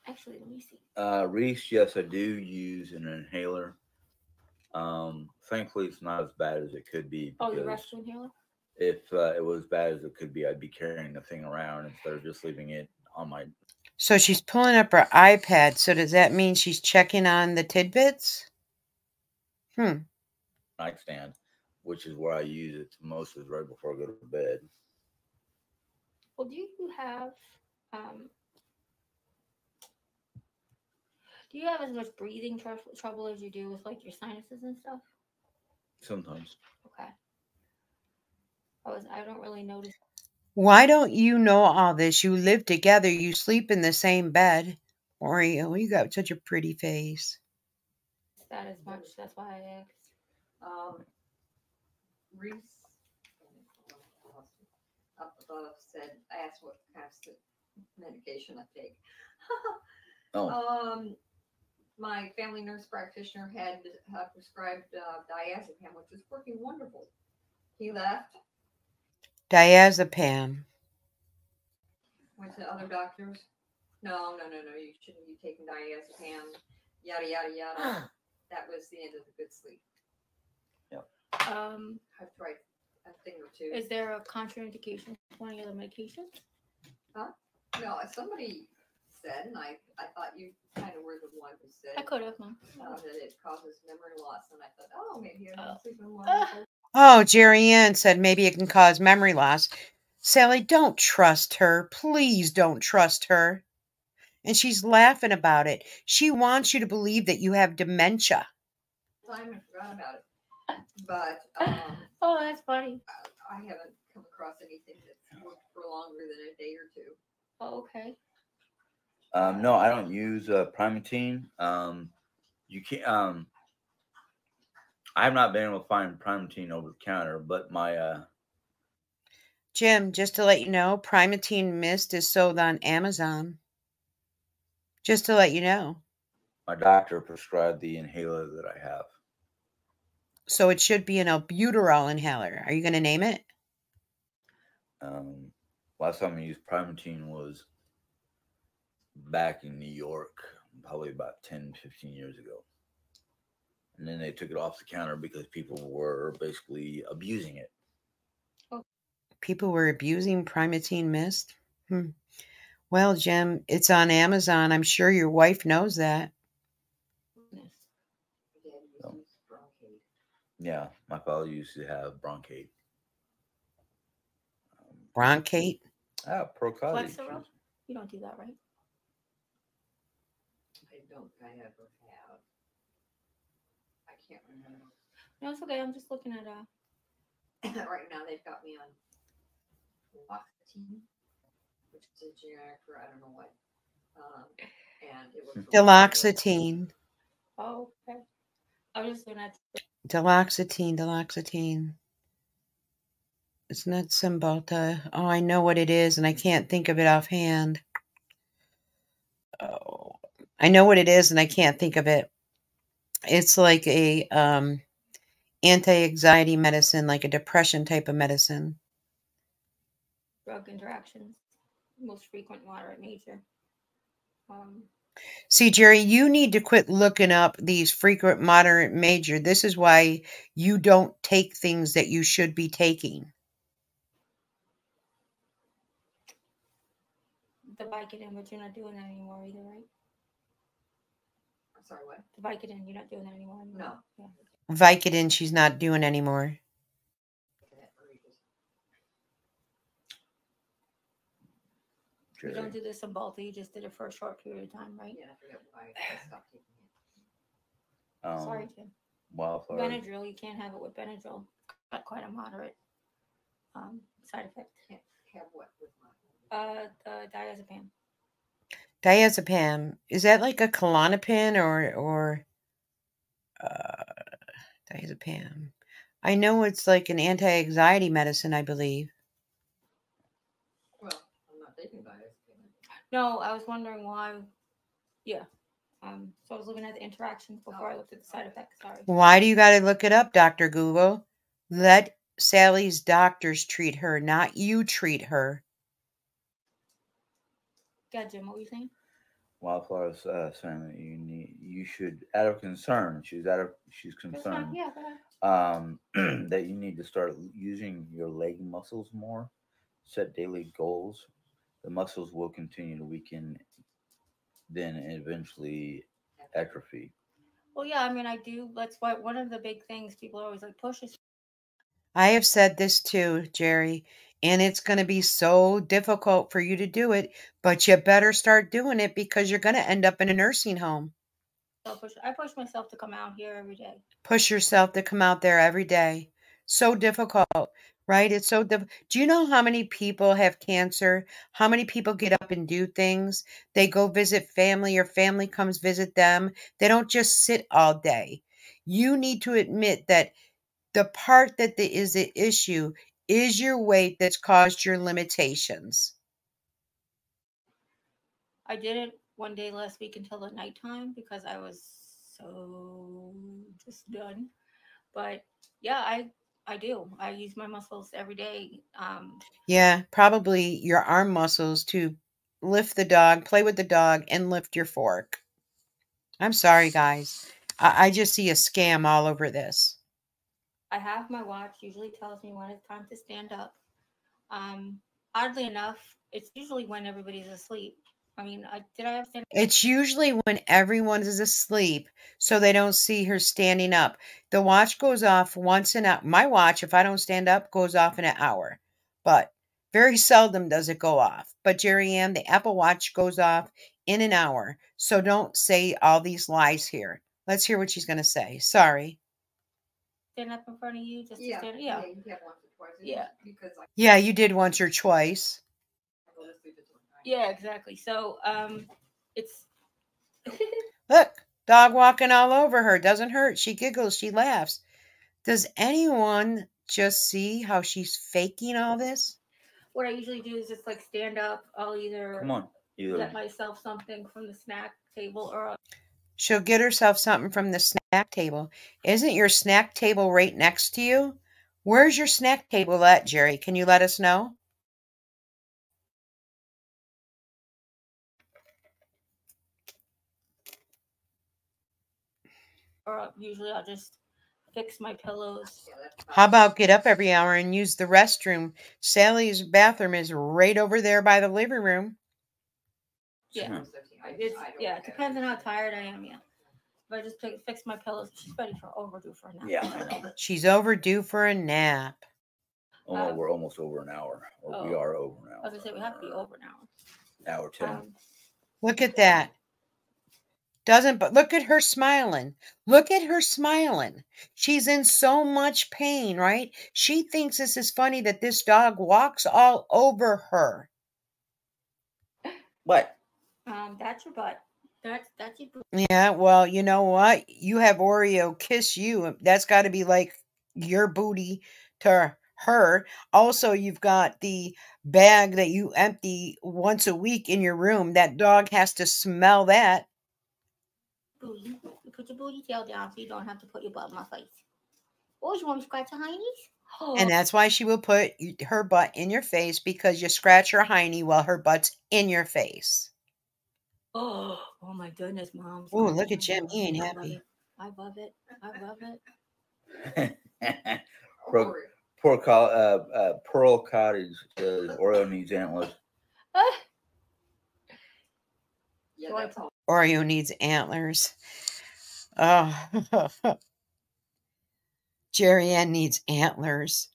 Actually, let me see. Reese, yes, I do use an inhaler. Thankfully, it's not as bad as it could be. Oh, your Because rescue inhaler? if it was as bad as it could be, I'd be carrying the thing around instead of just leaving it on my So she's pulling up her iPad. So does that mean she's checking on the tidbits? nightstand, which is where I use it most, is right before I go to bed. Well, do you have um do you have as much breathing trouble as you do with like your sinuses and stuff? Sometimes. Okay. I don't really notice. Why don't you know all this? You live together. You sleep in the same bed. Oreo, you got such a pretty face. That as much. That's why I asked. Reese up above said, I asked what kind of medication I take. Oh. My family nurse practitioner had prescribed diazepam, which is working wonderful. He left, Diazepam. went to other doctors. No, you shouldn't be taking diazepam. Yada yada yada. That was the end of the good sleep. I've tried a thing or two. Is there a contraindication for any other medication? Huh? No, somebody said, and I thought you kind of were the one who said I could have. that it causes memory loss, and I thought, oh, maybe I'm not sleeping well. Oh, Jeriann said maybe it can cause memory loss. Sally, don't trust her. Please don't trust her. And she's laughing about it. She wants you to believe that you have dementia. I forgot about it. But oh, that's funny. I haven't come across anything that's worked for longer than a day or two. Oh, okay. No, I don't use Primatene. You can't. I have not been able to find Primatene over the counter, but my Jim, just to let you know, Primatene Mist is sold on Amazon. Just to let you know. my doctor prescribed the inhaler that I have. So it should be an albuterol inhaler. Are you going to name it? Last time I used Primatene was back in New York, probably about 10, 15 years ago. And then they took it off the counter because people were basically abusing it. People were abusing Primatene Mist? Well, Jim, it's on Amazon. I'm sure your wife knows that. So, yeah, my father used to have bronchite. Bronchite? Procati. Flexeril? You don't do that, right? I ever have. I can't remember. No, it's okay. I'm just looking at Right now they've got me on Loxetine, which is a generic for I don't know what. And it was Deloxetine. Oh, okay. I was just looking at Deloxetine. It's not Cymbalta. Oh, I know what it is, and I can't think of it offhand. Oh, I know what it is, and I can't think of it. It's like a anti-anxiety medicine, like a depression type of medicine. drug interactions, most frequent, moderate, major. See, Jerry, you need to quit looking up these frequent, moderate, major. This is why you don't take things that you should be taking. The Vicodin, but you're not doing that anymore either, right? I'm sorry, what? The Vicodin, you're not doing that anymore. No. Yeah. Vicodin, she's not doing anymore. You don't do this in Balta, you just did it for a short period of time, right? Yeah, I forget why I stopped taking it. Sorry, Jim. Wildflower. Benadryl, you can't have it with Benadryl. Got quite a moderate side effect. Can't have what with my the diazepam. Diazepam, is that like a Klonopin or diazepam? I know it's like an anti-anxiety medicine, I believe. Well, I'm not taking diazepam. No, I was wondering why Yeah. So I was looking at the interactions before I looked at the side effects. Sorry. Why do you got to look it up, Dr. Google? Let Sally's doctors treat her, not you treat her. Yeah, Jim, what were you saying? Wildflower was saying that you should, out of concern, she's concerned, Yeah, go ahead. that you need to start using your leg muscles more. Set daily goals. The muscles will continue to weaken, then eventually atrophy. Well, yeah, I mean, I do. That's why one of the big things people are always like, push is. I have said this too, Jerry, and it's going to be so difficult for you to do it, but you better start doing it because you're going to end up in a nursing home. I push myself to come out here every day. Push yourself to come out there every day. So difficult, right? It's so difficult. Do you know how many people have cancer? How many people get up and do things? They go visit family or family comes visit them. They don't just sit all day. You need to admit that the part that is the issue is your weight that's caused your limitations. I did it one day last week until the nighttime because I was so just done. But yeah, I do. I use my muscles every day. Yeah, probably your arm muscles to lift the dog, play with the dog, and lift your fork. I'm sorry, guys. I just see a scam all over this. I have my watch. Usually tells me when it's time to stand up. Oddly enough, it's usually when everybody's asleep. I mean, did I have stand? It's usually when everyone is asleep, so they don't see her standing up. The watch goes off once an hour. My watch, if I don't stand up, goes off in an hour. But very seldom does it go off. But Jeriann, the Apple Watch goes off in an hour. So don't say all these lies here. Let's hear what she's going to say. Sorry. Stand up in front of you just to stand. Yeah, you have once or twice. Yeah. Because like, Yeah, you did once or twice. go to sleep until 9. Yeah, exactly. So it's Look, dog walking all over her. Doesn't hurt. She giggles. She laughs. Does anyone just see how she's faking all this? what I usually do is just like stand up. I'll either Come on, get myself something from the snack table or She'll get herself something from the snack table. Isn't your snack table right next to you? Where's your snack table at, Jerry? Can you let us know? usually I'll just fix my pillows. How about get up every hour and use the restroom? Sally's bathroom is right over there by the living room. Yeah, it depends on how tired I am. Yeah, if I just fix my pillows, she's ready for overdue for a nap. Yeah, I know. She's overdue for a nap. Oh, we're almost over an hour, or we are over an hour. I was gonna say we have to be over an hour. Hour 10. Look at that. But look at her smiling. Look at her smiling. She's in so much pain, right? She thinks this is funny that this dog walks all over her. What? That's your butt. That's your butt. Yeah, well, you know what? You have Oreo kiss you. That's got to be like your booty to her. Also, you've got the bag that you empty once a week in your room. That dog has to smell that. Booty. You put your booty tail down so you don't have to put your butt in my face. Oh, you want me to scratch your hiney's? Oh. And that's why she will put her butt in your face because you scratch her hiney while her butt's in your face. Oh my goodness, Mom. Oh, look at Jim. He ain't happy. I love it. I love it. Pearl Cottage says Oreo needs antlers. Oreo needs antlers. Oh. Jeriann needs antlers.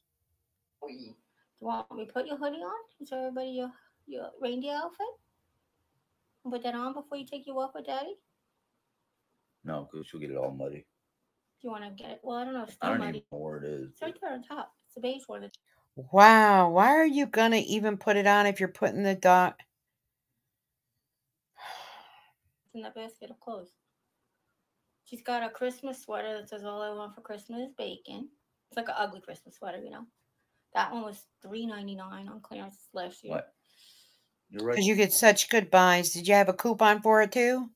You want me to put your hoodie on? Is everybody your reindeer outfit? Put that on before you take your walk with Daddy? No, because she'll get it all muddy. Do you want to get it? Well, I don't know. It's still I don't muddy. even know where it is. It's right there on top. It's the beige one. Wow. Why are you going to even put it on if you're putting the dog? It's in that basket of clothes. She's got a Christmas sweater that says all I want for Christmas is bacon. It's like an ugly Christmas sweater, you know. That one was $3.99 on clearance last year. What? You're right. Because you get such good buys. Did you have a coupon for it too?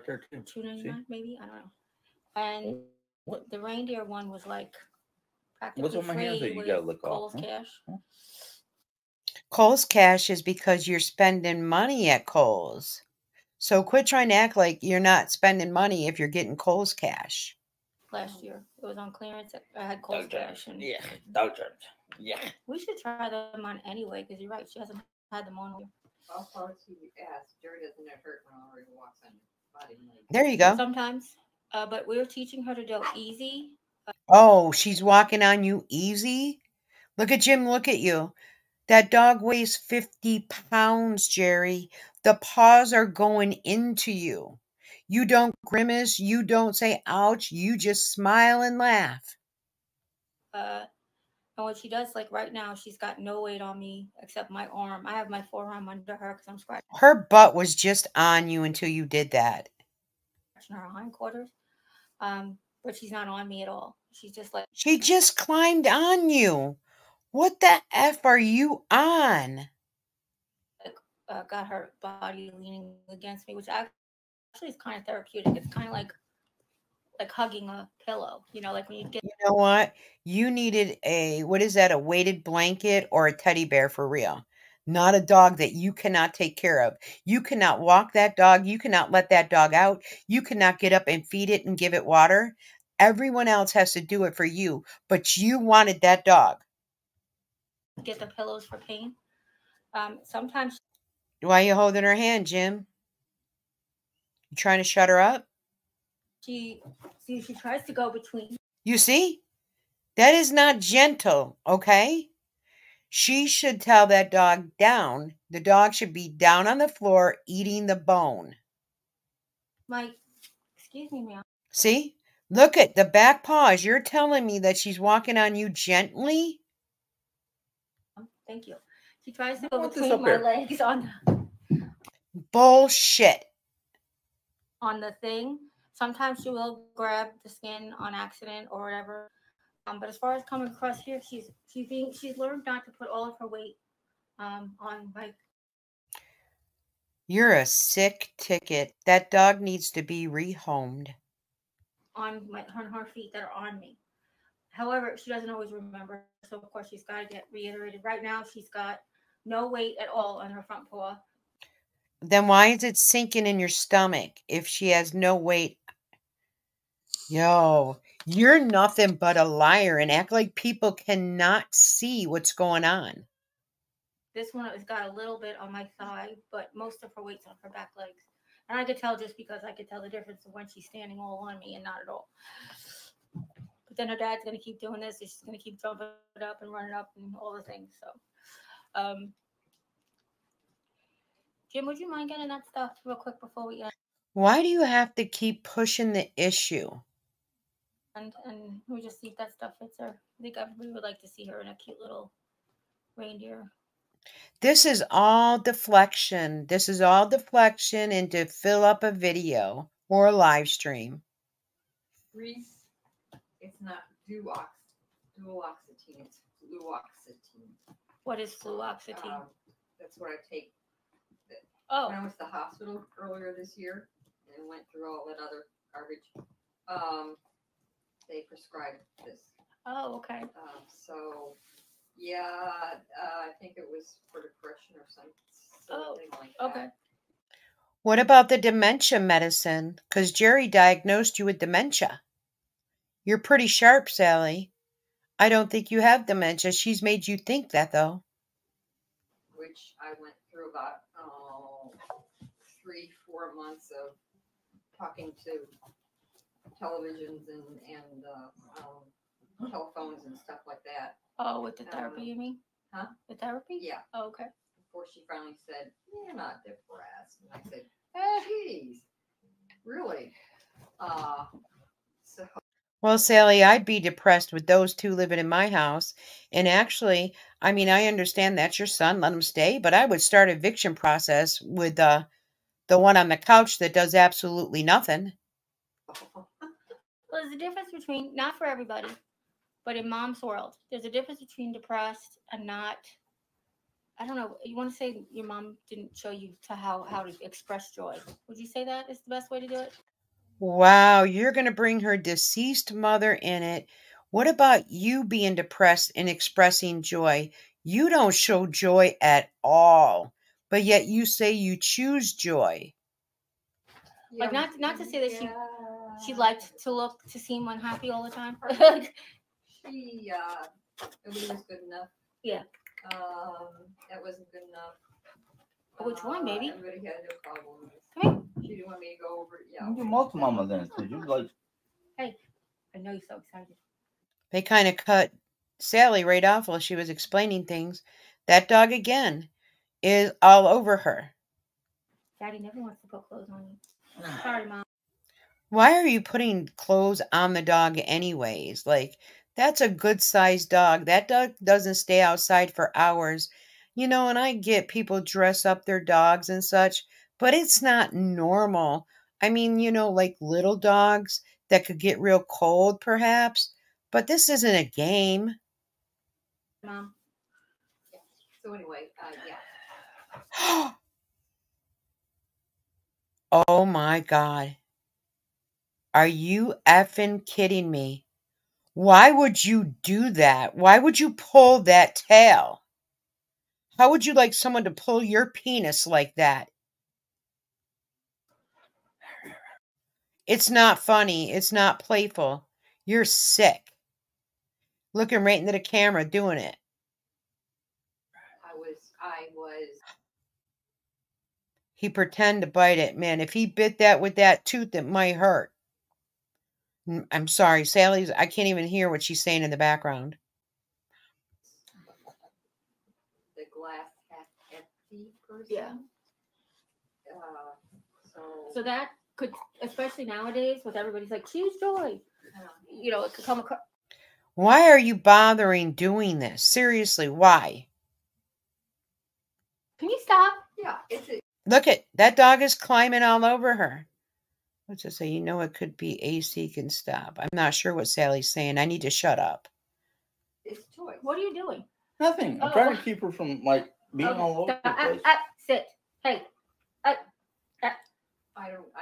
there too. $2.99 maybe, I don't know. And What? the reindeer one was like practically What's on my hands free that you with gotta lick off? Kohl's Huh? Cash. Kohl's Cash is because you're spending money at Kohl's. So quit trying to act like you're not spending money if you're getting Kohl's Cash. Last year. It was on clearance. I had Kohl's Dog charms. Cash. And Yeah, dog charms. Yeah. we should try them on anyway, because you're right. She hasn't had them on. I'll probably ask. Jerry doesn't have hurt when Ari walks on your body. There you go. Sometimes. But we're teaching her to do easy. Oh, she's walking on you easy? Look at Jim, look at you. That dog weighs 50 pounds, Jerry. The paws are going into you. You don't grimace. You don't say ouch. You just smile and laugh. And what she does, like right now, she's got no weight on me except my arm. I have my forearm under her because I'm scratching Her butt was just on you until you did that. her hindquarters. But she's not on me at all. She's just like, She just climbed on you. What the F are you on? got her body leaning against me, which actually is kind of therapeutic. It's kind of like hugging a pillow, like when you get. You know what? You needed a weighted blanket or a teddy bear for real. Not a dog that you cannot take care of. You cannot walk that dog. You cannot let that dog out. You cannot get up and feed it and give it water. Everyone else has to do it for you, but you wanted that dog. Get the pillows for pain. Sometimes. Why are you holding her hand, Jim? You trying to shut her up? She tries to go between. You see? That is not gentle, okay? She should tell that dog down. The dog should be down on the floor eating the bone. Excuse me, ma'am. See? Look at the back paws. You're telling me that she's walking on you gently? Thank you. She tries to go between my legs on Bullshit. the thing. Sometimes she will grab the skin on accident or whatever. But as far as coming across here, she's learned not to put all of her weight on my. You're a sick ticket. That dog needs to be rehomed. On her feet that are on me. However, she doesn't always remember, so of course she's got to get reiterated. Right now, she's got no weight at all on her front paw. Then why is it sinking in your stomach if she has no weight? Yo, you're nothing but a liar and act like people cannot see what's going on. This one has got a little bit on my thigh, but most of her weight's on her back legs. And I could tell just because I could tell the difference of when she's standing all on me and not at all. But then her dad's going to keep doing this. She's going to keep jumping up and running up and all the things. So, Jim, would you mind getting that stuff real quick before we end? Why do you have to keep pushing the issue? And we just see if that stuff fits her. I think everybody would like to see her in a cute little reindeer. This is all deflection. This is all deflection and to fill up a video or a live stream. Reese, it's not duloxetine, it's fluoxetine. What is fluoxetine? That's what I take. Oh. When I went to the hospital earlier this year and went through all that other garbage, they prescribed this. Oh, okay. So, yeah, I think it was for depression or something like that. Okay. What about the dementia medicine? Because Jerry diagnosed you with dementia. You're pretty sharp, Sally. I don't think you have dementia. She's made you think that, though. Which I went through about 3-4 months of talking to televisions and telephones and stuff like that. Oh, with the therapy, you mean? Huh? The therapy? Yeah. Oh, okay. Before she finally said, "You're not depressed," and I said, "Geez, really?" So. Well, Sally, I'd be depressed with those two living in my house. And actually, I mean, I understand that's your son. Let him stay. But I would start an eviction process with the one on the couch that does absolutely nothing. Well, there's a difference between, not for everybody, but in Mom's world, there's a difference between depressed and not I don't know. You want to say your mom didn't show you to how to express joy? Would you say that is the best way to do it? Wow, you're going to bring her deceased mother in it. What about you being depressed and expressing joy? You don't show joy at all, but yet you say you choose joy. Like not to say that she liked to seem unhappy all the time. She nobody was good enough. Yeah. That wasn't good enough. Which one, baby? Everybody had their problems. Come She didn't want me to go over it. Yeah. You multi-mama then, because you like. Hey, I know you're so excited. They kind of cut Sally right off while she was explaining things. That dog again is all over her. Daddy never wants to put clothes on you. Sorry, Mom. Why are you putting clothes on the dog anyways? Like, that's a good sized dog. That dog doesn't stay outside for hours. You know, and I get people dress up their dogs and such, but it's not normal. I mean, you know, like little dogs that could get real cold perhaps, but this isn't a game. Mom. Yeah. So anyway, yeah. Oh my God. Are you effing kidding me? Why would you do that? Why would you pull that tail? How would you like someone to pull your penis like that? It's not funny. It's not playful. You're sick. Looking right into the camera doing it. I was. He pretend to bite it. Man, if he bit that with that tooth, it might hurt. I'm sorry, Sally's, I can't even hear what she's saying in the background. The glass half empty person. Yeah. So that could, especially nowadays, with everybody's like, choose joy. You know, it could come across. Why are you bothering doing this? Seriously, why? Can you stop? Yeah, Look at that dog is climbing all over her. What's it say? You know, it could be AC can stop. I'm not sure what Sally's saying. I need to shut up. it's choice. What are you doing? Nothing. I'm trying to keep her from like being all over the place. Sit. Hey. I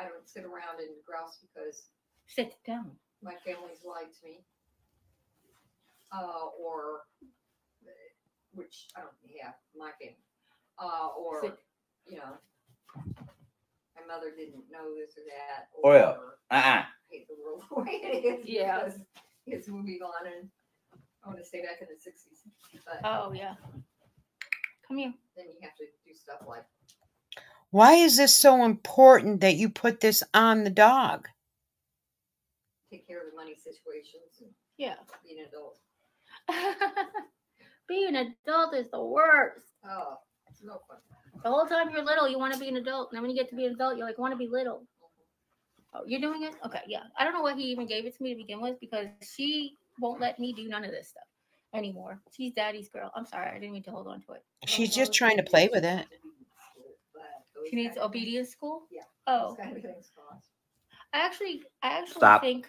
don't sit around and grouse because Sit down. my family's lied to me. Or which I don't have my family. Or Sit. you know, my mother didn't know this or that. Oh, Or yeah. I hate the world the way it is. Yeah. Because it's moving on, and I want to stay back in the '60s. But Oh yeah. Come here. then you have to do stuff like Why is this so important that you put this on the dog? take care of the money situations and Yeah. be an adult. Being an adult is the worst. Oh, it's no fun. The whole time you're little, you want to be an adult. And then when you get to be an adult, you're like, want to be little. Oh, you're doing it? Okay, yeah. I don't know why he even gave it to me to begin with because she won't let me do none of this stuff anymore. She's daddy's girl. I'm sorry. I didn't mean to hold on to it. She's just trying to play with it. She needs obedience school? Yeah. Oh. Those kind of things cost. I actually Stop. think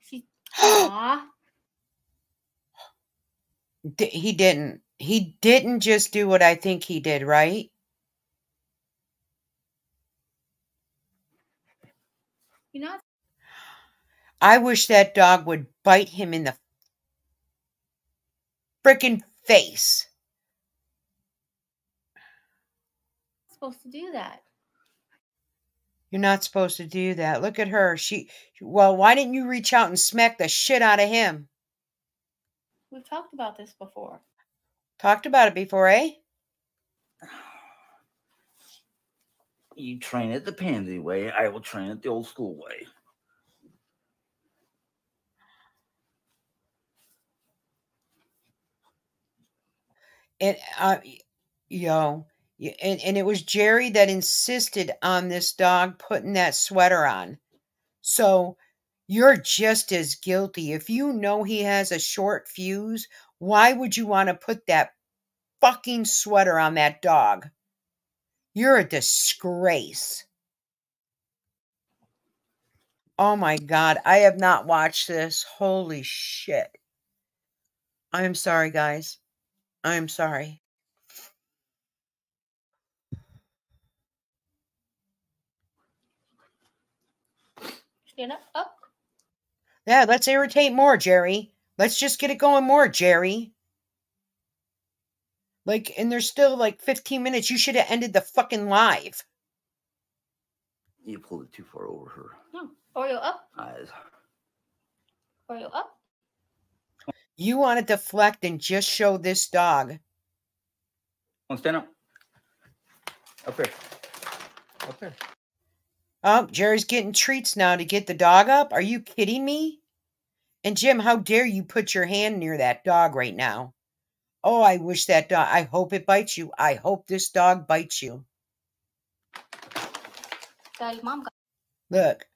she. Aw. He didn't. He didn't just do what I think he did, right? You know, I wish that dog would bite him in the frickin' face. I'm supposed to do that. You're not supposed to do that. Look at her. Well, why didn't you reach out and smack the shit out of him? We've talked about this before. Talked about it before, eh? You train it the pansy way. I will train it the old school way. And and it was Jerry that insisted on this dog putting that sweater on. So you're just as guilty. If you know he has a short fuse, why would you want to put that fucking sweater on that dog? You're a disgrace. Oh my God, I have not watched this. Holy shit. I'm sorry, guys. I'm sorry. Stand up. Up. Yeah, let's irritate more, Jerry. Let's just get it going more, Jerry. Like, and there's still like 15 minutes. You should have ended the fucking live. You pulled it too far over her No. Oreo up. eyes. Oreo up. You want to deflect and just show this dog. Come on, stand up. Up there. Up there. Oh, Jerry's getting treats now to get the dog up. Are you kidding me? And Jim, how dare you put your hand near that dog right now? Oh, I wish that dog, I hope it bites you. I hope this dog bites you. Daddy's mom got. Look,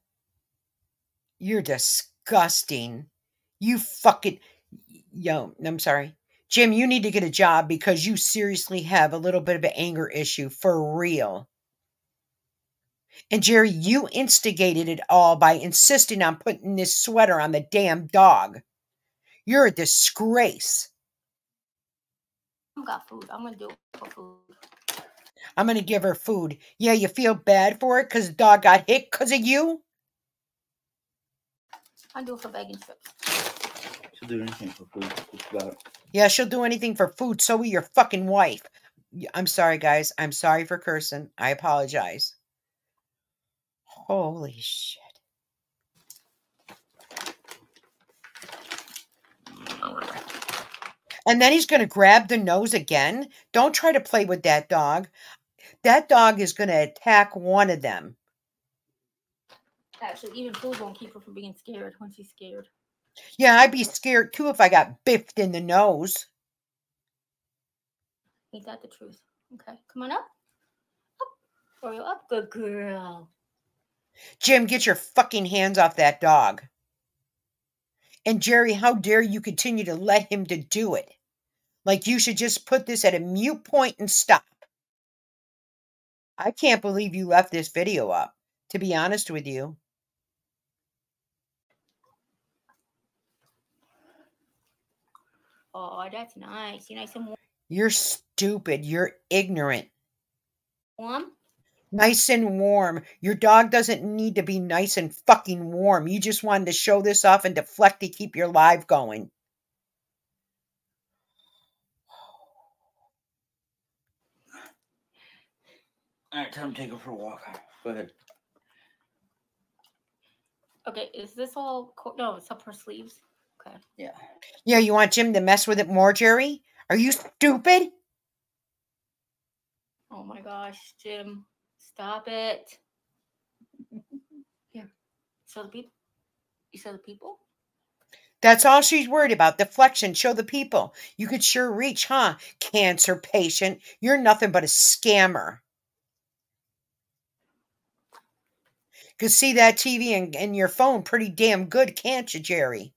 you're disgusting. You fucking, yo, I'm sorry. Jim, you need to get a job because you seriously have a little bit of an anger issue for real. And Jerry, you instigated it all by insisting on putting this sweater on the damn dog. You're a disgrace. Mom got food. I'm gonna do it for food. I'm going to give her food. Yeah, you feel bad for it because the dog got hit because of you? I do it for bacon strips. She'll do anything for food. Just about. Yeah, she'll do anything for food. So will your fucking wife. I'm sorry, guys. I'm sorry for cursing. I apologize. Holy shit. And then he's going to grab the nose again. Don't try to play with that dog. That dog is going to attack one of them. Actually, even food won't keep her from being scared when she's scared. Yeah, I'd be scared too if I got biffed in the nose. Ain't that the truth? Okay, come on up. Up. Oreo up. Good girl. Jim, get your fucking hands off that dog. And Jerry, how dare you continue to let him to do it? Like you should just put this at a mute point and stop. I can't believe you left this video up, to be honest with you. Oh, that's nice. You nice and You're stupid. You're ignorant. warm? Nice and warm. Your dog doesn't need to be nice and fucking warm. You just wanted to show this off and deflect to keep your live going. All right, time to take her for a walk. Go ahead. Okay, is this all? No, it's up her sleeves. Okay. Yeah. Yeah, you want Jim to mess with it more, Jerry? Are you stupid? Oh my gosh, Jim. Stop it. Here. Show the people. You show the people? That's all she's worried about. Deflection. Show the people. You could sure reach, huh? Cancer patient. You're nothing but a scammer. Could see that TV and your phone pretty damn good, can't you, Jerry?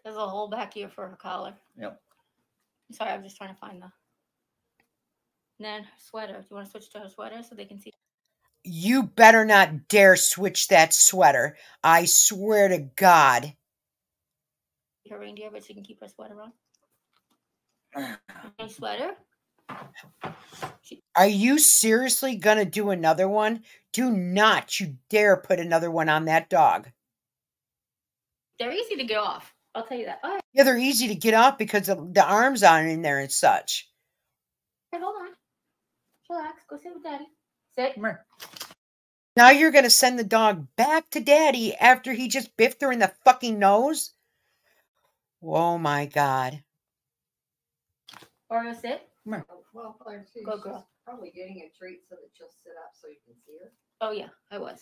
There's a hole back here for her collar. Yep. Sorry, I'm just trying to find the. And then her sweater. Do you want to switch to her sweater so they can see? You better not dare switch that sweater. I swear to God. Her reindeer, but she can keep her sweater on. Her sweater. Are you seriously going to do another one? Do not you dare put another one on that dog. They're easy to get off. I'll tell you that. Oh, Yeah, they're easy to get off because the arms aren't in there and such. hey, hold on. Relax. Go sit with Daddy. Sit. Come here. Now you're going to send the dog back to Daddy after he just biffed her in the fucking nose? Oh, my God. Oreo, sit. Well, Go, girl. probably getting a treat so that she'll sit up so you can see her. Oh, yeah, I was.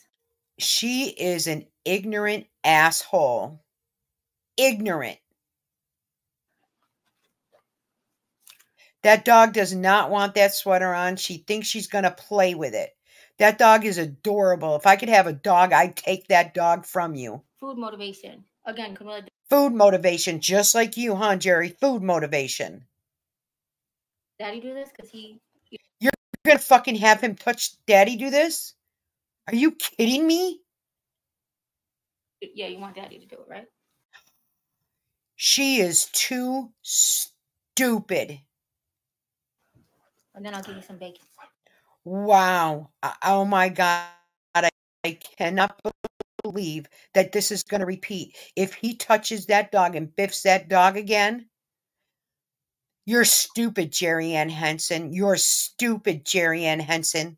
She is an ignorant asshole. Ignorant. That dog does not want that sweater on. She thinks she's going to play with it. That dog is adorable. If I could have a dog, I'd take that dog from you. Food motivation. Again, Camilla. Food motivation, just like you, huh, Jerry? Food motivation. Daddy do this because he. You're going to fucking have him touch Daddy do this? Are you kidding me? Yeah, you want Daddy to do it, right? She is too stupid. And then I'll give you some bacon. Wow. Oh my God. I cannot believe that this is going to repeat. If he touches that dog and biffs that dog again, you're stupid, Jeriann Henson. You're stupid, Jeriann Henson.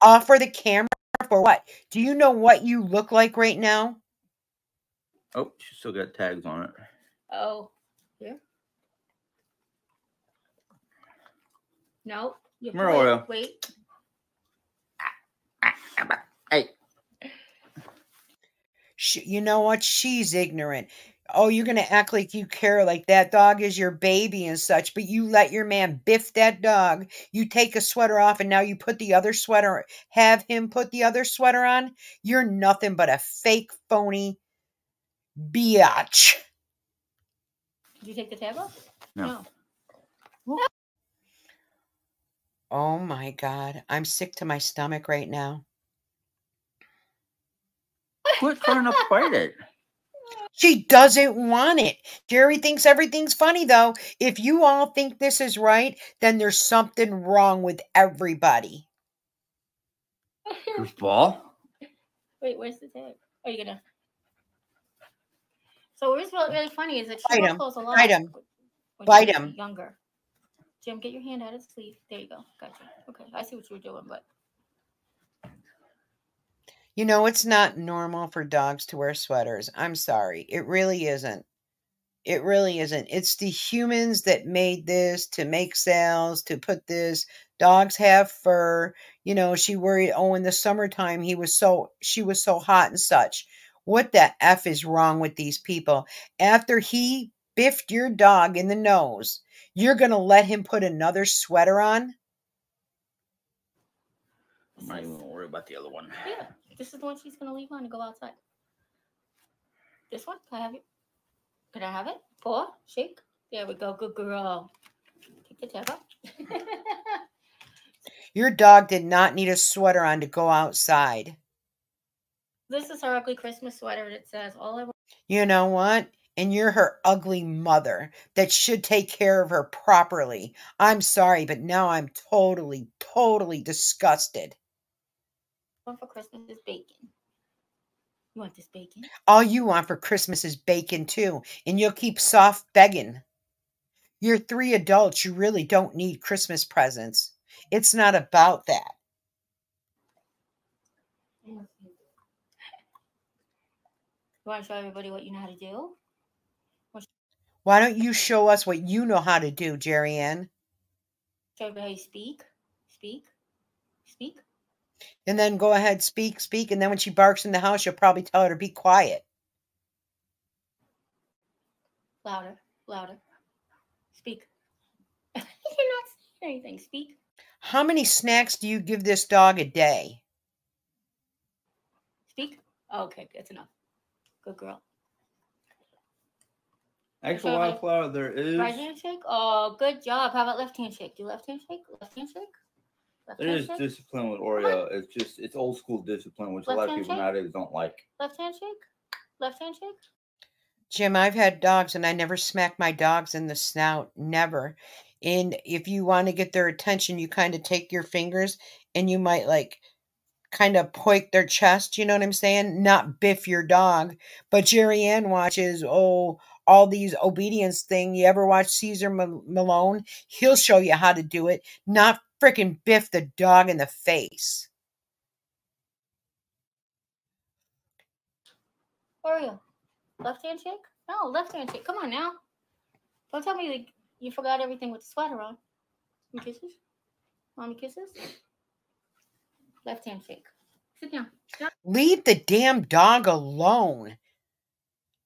Off for the camera for what? Do you know what you look like right now? Oh, she still got tags on it. Oh, here. No, you Maria. wait. Hey. You know what? She's ignorant. Oh, you're going to act like you care, like that dog is your baby and such, but you let your man biff that dog. You take a sweater off and now you put the other sweater, have him put the other sweater on. You're nothing but a fake, phony biatch. Did you take the tab off? No. Oh my God. I'm sick to my stomach right now. Quit trying to fight it. She doesn't want it. Jerry thinks everything's funny, though. If you all think this is right, then there's something wrong with everybody. Goofball. Wait, where's the tag? Are you gonna? So what's really funny is that she Bite wore him. clothes a lot. Bite him. When Bite she was him. Younger. Jim, get your hand out of the sleeve. There you go. Gotcha. Okay, I see what you were doing, but You know, it's not normal for dogs to wear sweaters. I'm sorry. It really isn't. It really isn't. It's the humans that made this to make sales, to put this. Dogs have fur. You know, she worried, oh, in the summertime she was so hot and such. What the F is wrong with these people? After he biffed your dog in the nose, you're going to let him put another sweater on? I'm not even gonna worry about the other one. yeah, this is the one she's gonna leave on to go outside. This one, can I have it? Can I have it? Pour, shake. There we go. Good girl. Take the tab off. Your dog did not need a sweater on to go outside. This is her ugly Christmas sweater. It says all I want. You know what? And you're her ugly mother that should take care of her properly. I'm sorry, but now I'm totally, totally disgusted. For Christmas is bacon. You want this bacon? All you want for Christmas is bacon too, and you'll keep soft begging. You're 3 adults. You really don't need Christmas presents. It's not about that. You want to show everybody what you know how to do? Why don't you show us what you know how to do, Jeriann? Show everybody how you speak. Speak. Speak. And then go ahead, speak. And then when she barks in the house, you'll probably tell her to be quiet. Louder. Louder. Speak. You're not saying anything. Speak. How many snacks do you give this dog a day? Speak. Okay, that's enough. Good girl. Extra wildflower there is. Right hand shake? Oh, good job. How about left hand shake? Do left hand shake? Left hand shake? There is discipline with Oreo. It's old school discipline, which a lot of people nowadays don't like. Left hand shake? Left hand shake? Jim, I've had dogs and I never smack my dogs in the snout. Never. And if you want to get their attention, you kind of take your fingers and you might like kind of poke their chest. You know what I'm saying? Not biff your dog. But Jeriann watches, all these obedience thing. You ever watch Caesar Malone? He'll show you how to do it. Not freaking biff the dog in the face. Oreo. Left hand shake? No, left hand shake. Come on now. Don't tell me like you forgot everything with the sweater on. Some kisses? Mommy kisses? Left hand shake. Sit down. Leave the damn dog alone.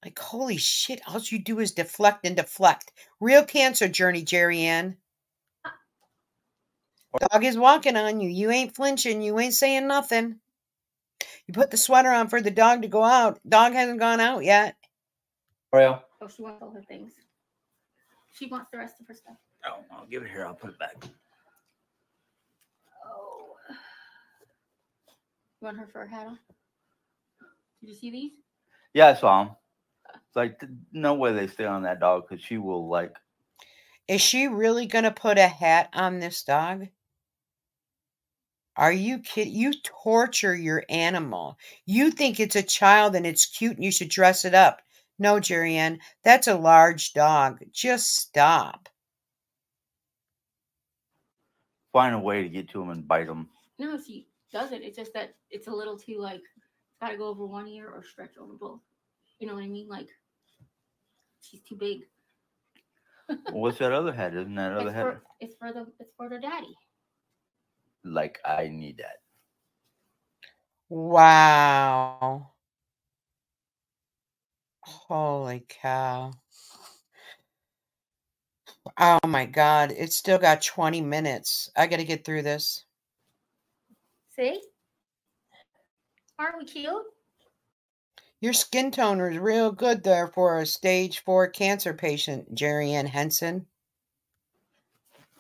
Like, holy shit, all you do is deflect and deflect. Real cancer journey, Jeriann. Dog is walking on you. You ain't flinching. You ain't saying nothing. You put the sweater on for the dog to go out. Dog hasn't gone out yet. Oreo. Oh, she wants all her things. She wants the rest of her stuff. Oh, I'll give it here. I'll put it back. Oh. You want her fur hat on? Did you see these? Yeah, I saw them. It's like, no way they stay on that dog because she will, like. Is she really going to put a hat on this dog? Are you kidding? You torture your animal. You think it's a child and it's cute and you should dress it up. No, Jeriann, that's a large dog. Just stop. Find a way to get to him and bite him. No, she doesn't. It's just that it's a little too like it's got to go over one ear or stretch over both. You know what I mean? Like she's too big. Well, what's that other hat? Isn't that other hat? It's for the daddy. Like I need that. Wow. Holy cow. Oh my God. It's still got 20 minutes. I got to get through this. See? Aren't we cute? Your skin toner is real good there for a stage 4 cancer patient, Jeriann Henson.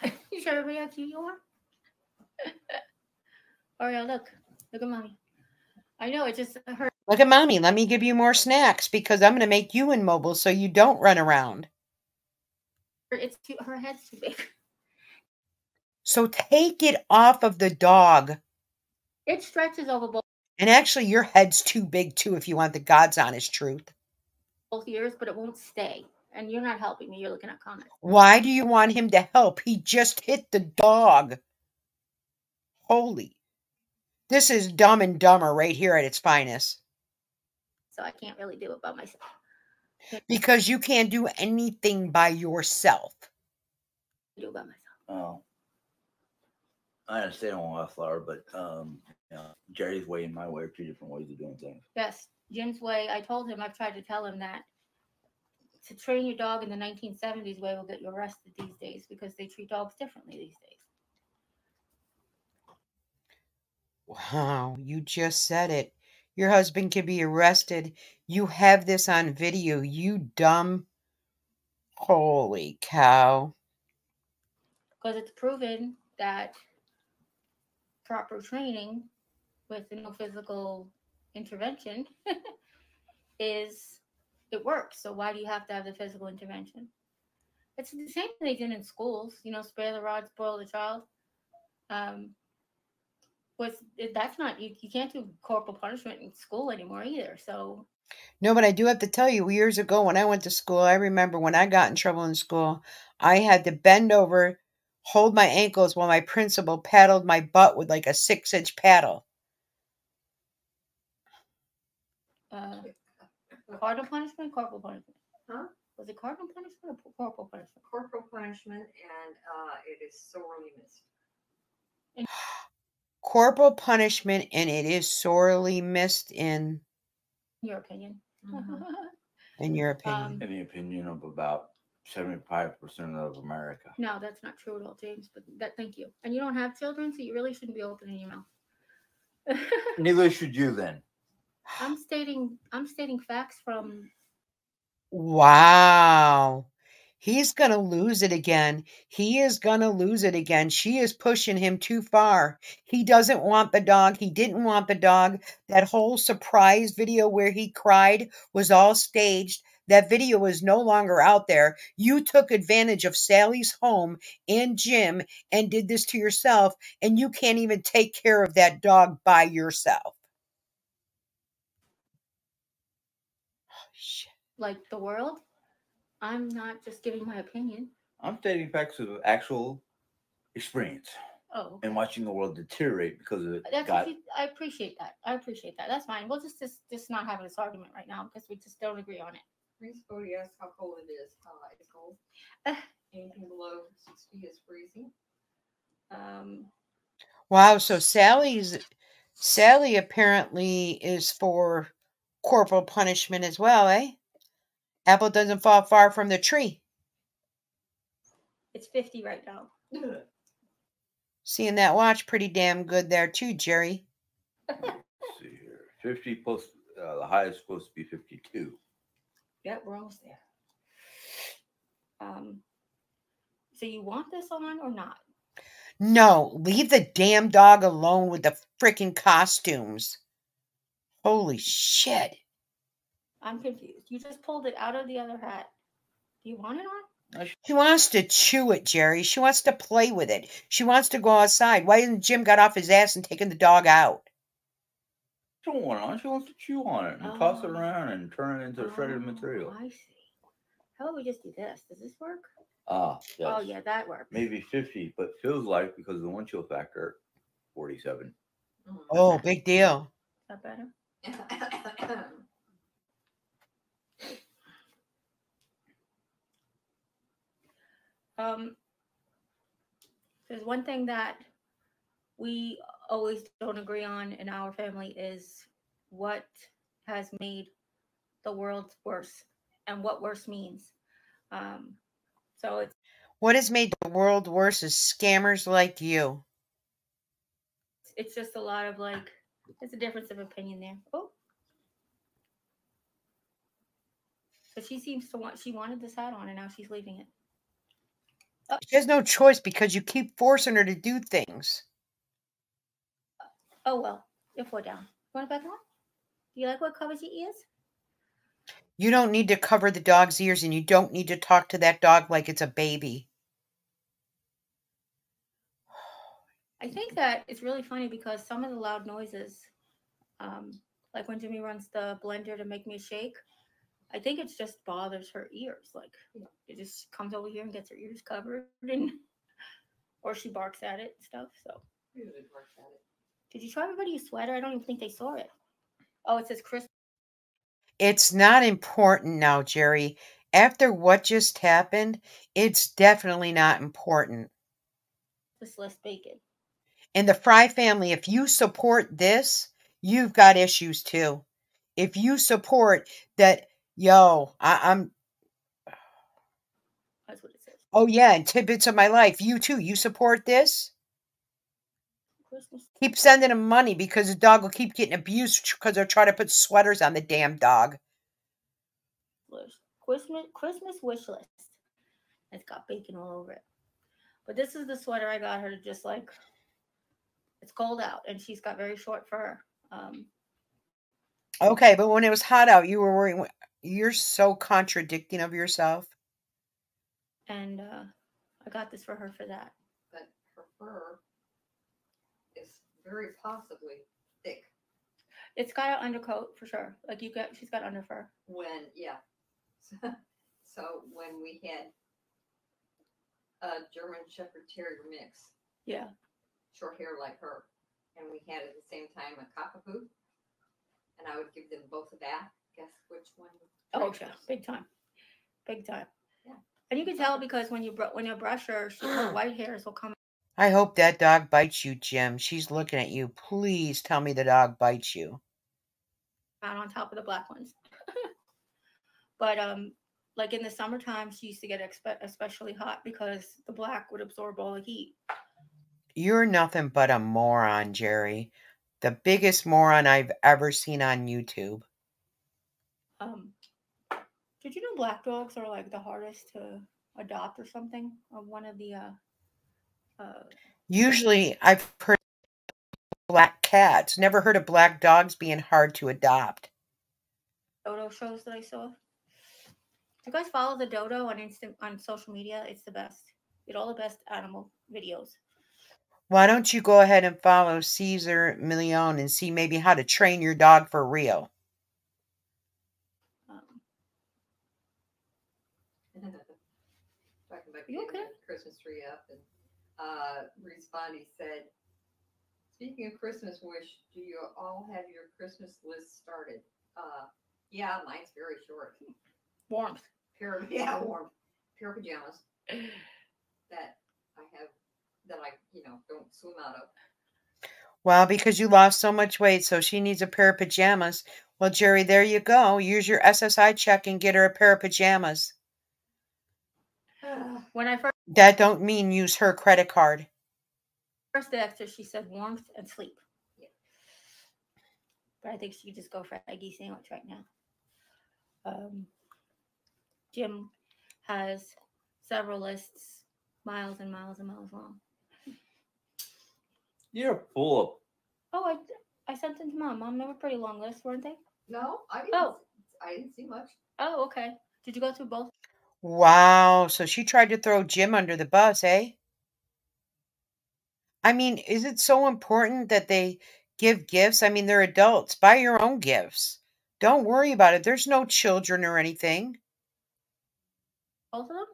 You sure how cute you are? Oh yeah, look at mommy. I know it just hurt. Look at mommy. Let me give you more snacks because I'm going to make you immobile so you don't run around. It's too, her head's too big. So take it off of the dog. It stretches over both. And actually, your head's too big too if you want the God's honest truth. Both ears, but it won't stay. And you're not helping me. You're looking at comments. Why do you want him to help? He just hit the dog. Holy. This is Dumb and Dumber right here at its finest. So I can't really do it by myself. Because you can't do anything by yourself. Do it by myself. Oh. I understand Wildflower, but Jerry's way and my way are two different ways of doing things. Yes, Jim's way. I told him. I've tried to tell him that to train your dog in the 1970s way will get you arrested these days because they treat dogs differently these days. Wow, you just said it. Your husband can be arrested. You have this on video, you dumb. Holy cow. Because it's proven that proper training with no physical intervention it works. So why do you have to have the physical intervention? It's the same thing they did in schools, spare the rod, spoil the child. That's not you can't do corporal punishment in school anymore either. So no, but I do have to tell you, years ago when I went to school, I remember when I got in trouble in school, I had to bend over, hold my ankles while my principal paddled my butt with like a 6-inch paddle. Cardinal punishment, corporal punishment. Huh? Was it cardinal punishment or corporal punishment? Corporal punishment, and it is sorely missed. Corporal punishment, and it is sorely missed in your opinion. Mm-hmm. In your opinion. In the opinion of about 75% of America. No, that's not true at all, James. But thank you. And you don't have children, so you really shouldn't be opening your mouth. Neither should you then. I'm stating facts from. Wow. He's going to lose it again. He is going to lose it again. She is pushing him too far. He doesn't want the dog. He didn't want the dog. That whole surprise video where he cried was all staged. That video is no longer out there. You took advantage of Sally's home and Jim and did this to yourself, and you can't even take care of that dog by yourself. Oh, shit. Like the world? I'm not just giving my opinion. I'm stating facts of actual experience. Oh. Okay. And watching the world deteriorate because of it. I appreciate that. That's fine. We'll just not have this argument right now because we just don't agree on it. Please go to ask how cold it is. It's cold. Anything below 60 is freezing. Wow, so Sally apparently is for corporal punishment as well, eh? Apple doesn't fall far from the tree. It's 50 right now. Seeing that watch pretty damn good there too, Jerry. Let's see here. 50 plus the high is supposed to be 52. Yeah, we're almost there. So you want this on or not? No, leave the damn dog alone with the freaking costumes. Holy shit. I'm confused. You just pulled it out of the other hat. Do you want it on? She wants to chew it, Jerry. She wants to play with it. She wants to go outside. Why hasn't Jim got off his ass and taken the dog out? She don't want it on. She wants to chew on it and toss it around and turn it into shredded material. I see. How about we just do this? Does this work? Yes. Oh, yeah, that works. Maybe 50, but feels like because of the wind chill factor, 47. Oh, big deal. Is that better? There's one thing that we always don't agree on in our family is what has made the world worse and what worse means. So What has made the world worse is scammers like you. it's just a lot of like, there's a difference of opinion there. Oh. So she seems to she wanted this hat on and now she's leaving it. Oh. She has no choice because you keep forcing her to do things. Oh, well, you're foot down. Want it back on? Do you like what covers your ears? You don't need to cover the dog's ears, and you don't need to talk to that dog like it's a baby. I think that it's really funny because some of the loud noises, like when Jimmy runs the blender to make me a shake, I think it just bothers her ears. Like it just comes over here and gets her ears covered, and or she barks at it and stuff. So did you try everybody's sweater? I don't even think they saw it. Oh, it says Christmas. It's not important now, Jerry. After what just happened, it's definitely not important. Less bacon. In the Fry family, if you support this, you've got issues too. If you support that, I'm. That's what it says. Oh yeah, and tidbits of my life. You too. You support this. Christmas. Keep sending him money because the dog will keep getting abused because they're trying to put sweaters on the damn dog. Christmas wish list. It's got bacon all over it. But this is the sweater I got her to just like. It's cold out and she's got very short fur. Okay, but when it was hot out, you were worrying. You're so contradicting of yourself. And I got this for her for that. But her fur is very possibly thick. It's got an undercoat for sure. Like she's got underfur. So when we had a German Shepherd Terrier mix. Yeah. Short hair like her. And we had at the same time a cockapoo. And I would give them both a bath. Guess which one? Oh, yeah. Big time. Big time. Yeah. And you can tell because when you brush her, her white hairs will come. I hope that dog bites you, Jim. She's looking at you. Please tell me the dog bites you. Out on top of the black ones. But like in the summertime, she used to get especially hot because the black would absorb all the heat. You're nothing but a moron, Jerry. The biggest moron I've ever seen on YouTube. Did you know black dogs are like the hardest to adopt or something? Or one of the Usually I've heard of black cats. Never heard of black dogs being hard to adopt. Dodo shows that I saw. You guys follow the dodo on social media? It's the best. Get all the best animal videos. Why don't you go ahead and follow Caesar Milion and see maybe how to train your dog for real? Talking about You getting okay? the Christmas tree up, and Respondy said, "Speaking of Christmas wish, do you all have your Christmas list started?" Yeah, mine's very short. Warmth. Warm. Pair of pajamas that I have that I don't swim out of. Well, because you lost so much weight, so she needs a pair of pajamas. Well, Jerry, there you go. Use your SSI check and get her a pair of pajamas. When I That don't mean use her credit card. first asked her, she said warmth and sleep. Yeah. But I think she could just go for eggy sandwich right now. Jim has several lists, miles and miles and miles long. You're full of. Oh, I sent them to Mom. Mom, they were pretty long lists, weren't they? No, I didn't. Oh. I didn't see much. Oh, okay. Did you go through both? Wow. So she tried to throw Jim under the bus, eh? I mean, is it so important that they give gifts? I mean, they're adults. Buy your own gifts. Don't worry about it. There's no children or anything. Both of them?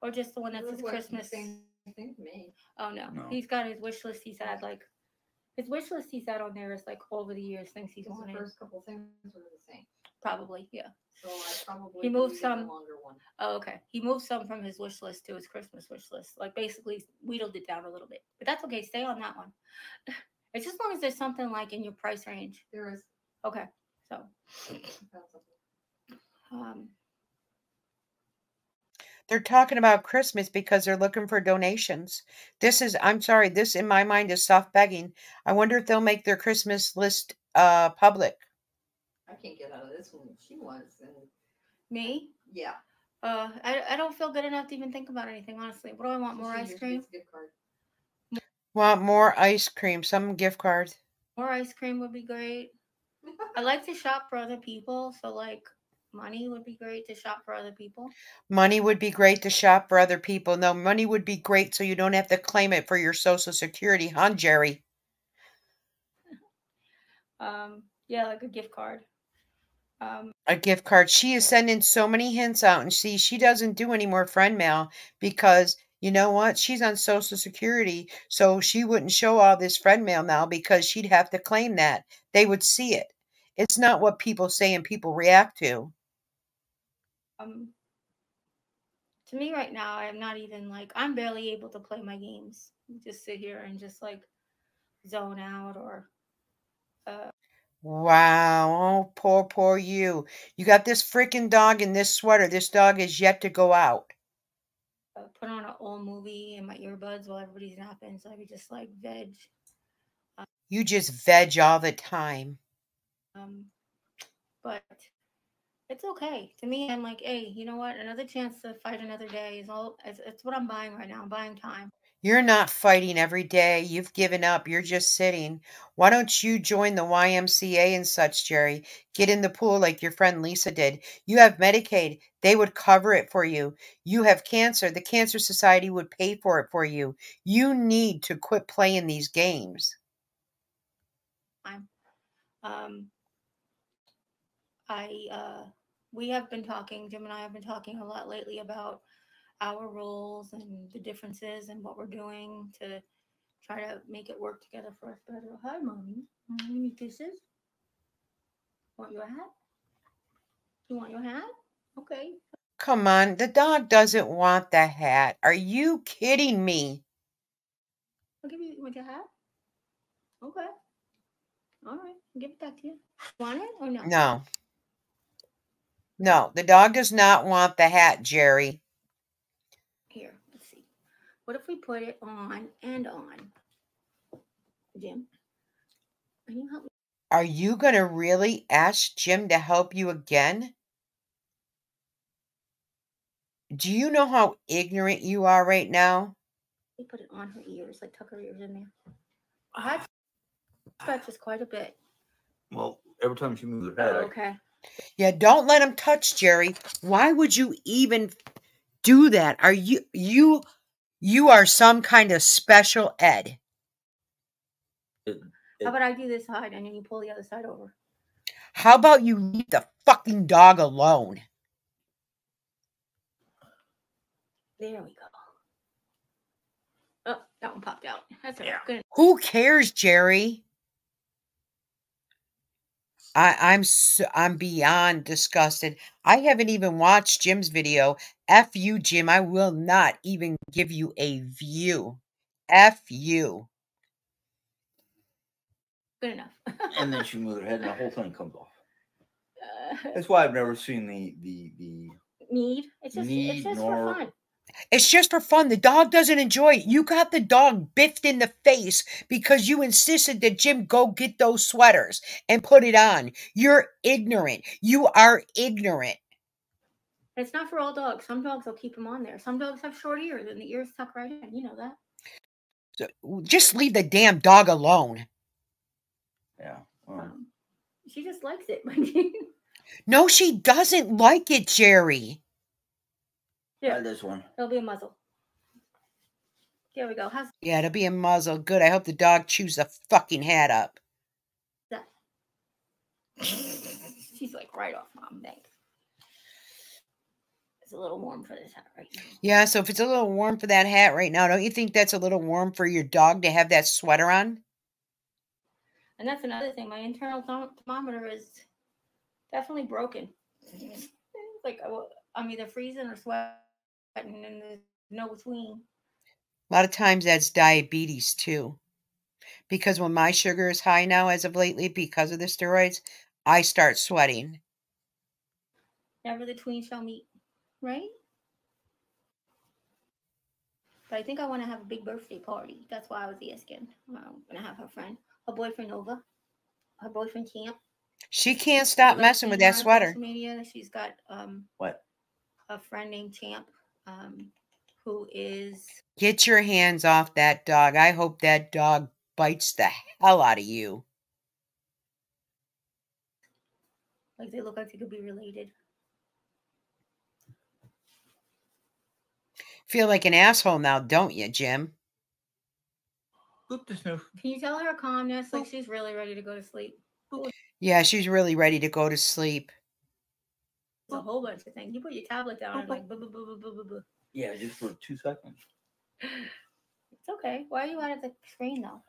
Or just the one that It says was like the Christmas? same thing to me. Oh, no. No. He's got his wish list. He's had like, his wish list he's had on there is like over the years, things he's Because the wanted. first couple things were the same. Probably, yeah. So I probably He moved deleted some- the longer one. Oh, okay. He moved some from his wish list to his Christmas wish list. Like basically wheedled it down a little bit. But that's okay. Stay on that one. It's just as long as there's something like in your price range. There is Okay. So, I found something. They're talking about Christmas because they're looking for donations. I'm sorry, this in my mind is soft begging. I wonder if they'll make their Christmas list public. I can't get out of this one. She was, and me? yeah. I don't feel good enough to even think about anything, honestly. What do I want? More She ice usually cream? gets a gift card. Want more ice cream, some gift cards. More ice cream would be great. I like to shop for other people, so like money would be great to shop for other people. Money would be great to shop for other people. No, money would be great so you don't have to claim it for your Social Security, huh, Jerry? Yeah, like a gift card. A gift card. She is sending so many hints out, and see, she doesn't do any more friend mail because you know what? She's on Social Security, so she wouldn't show all this friend mail now because she'd have to claim that. They would see it. It's not what people say and people react to. To me right now, I'm not even like, I'm barely able to play my games. Just sit here and just like zone out or Wow. Oh, poor you. You got this freaking dog in this sweater. This dog is yet to go out. put on an old movie in my earbuds while everybody's napping, so I could just like veg. You just veg all the time. But it's okay. To me, I'm like, hey, you know what? Another chance to fight another day is all. It's what I'm buying right now. I'm buying time. You're not fighting every day. You've given up. You're just sitting. Why don't you join the YMCA and such, Jerry? Get in the pool like your friend Lisa did. You have Medicaid. They would cover it for you. You have cancer. The Cancer Society would pay for it for you. You need to quit playing these games. We have been talking, Jim and I have been talking a lot lately about our roles and the differences and what we're doing to try to make it work together for us better. Hi, Mommy. You need kisses? Want your hat? You want your hat? Okay. Come on. The dog doesn't want the hat. Are you kidding me? I'll give you your hat. Okay. All right. I'll give it back to you. Want it or no? No. No, the dog does not want the hat, Jerry. Here, let's see. What if we put it on and on? Jim, can you help me? Are you going to really ask Jim to help you again? Do you know how ignorant you are right now? We put it on her ears, like tuck her ears in there. That stretches quite a bit. Well, every time she moves her head, Okay. Yeah, don't let him touch, Jerry. Why would you even do that? Are you are some kind of special ed. How about I do this side and then you pull the other side over? How about you leave the fucking dog alone? There we go. Oh, that one popped out. That's all right. Good. Who cares, Jerry? I'm beyond disgusted. I haven't even watched Jim's video. F you, Jim. I will not even give you a view. F you. Good enough. and then she moves her head, and the whole thing comes off. That's why I've never seen the need. It's just for fun. It's just for fun. The dog doesn't enjoy it. You got the dog biffed in the face because you insisted that Jim go get those sweaters and put it on. You're ignorant. You are ignorant. It's not for all dogs. Some dogs will keep them on there. Some dogs have short ears and the ears tuck right in. You know that. So just leave the damn dog alone. Yeah. She just likes it. No, she doesn't like it, Jerry. Try this one. It'll be a muzzle. There we go. How's Yeah, it'll be a muzzle. Good. I hope the dog chews the fucking hat up. that? She's like, right off, Mom. Thanks. It's a little warm for this hat right now. Yeah, so if it's a little warm for that hat right now, don't you think that's a little warm for your dog to have that sweater on? And that's another thing. My internal thermometer is definitely broken. Like I'm either freezing or sweating, and there's no between. A lot of times that's diabetes too. Because when my sugar is high now as of lately because of the steroids, I start sweating. Never the tween shall meet, right? But I think I want to have a big birthday party. That's why I was asking. I'm going to have her boyfriend over, her boyfriend Champ. She can't stop messing with that sweater. Social media. She's got What? a friend named Champ, who is. Get your hands off that dog. I hope that dog bites the hell out of you. Like they look like they could be related. Feel like an asshole now, don't you, Jim? Boop the snoof. Can you tell her calmness? Like she's really ready to go to sleep. Yeah, she's really ready to go to sleep. It's a whole bunch of things. You put your tablet down and like, boo, boo, boo, boo, boo, boo, boo. Yeah, just for 2 seconds. It's okay. Why are you out of the screen though?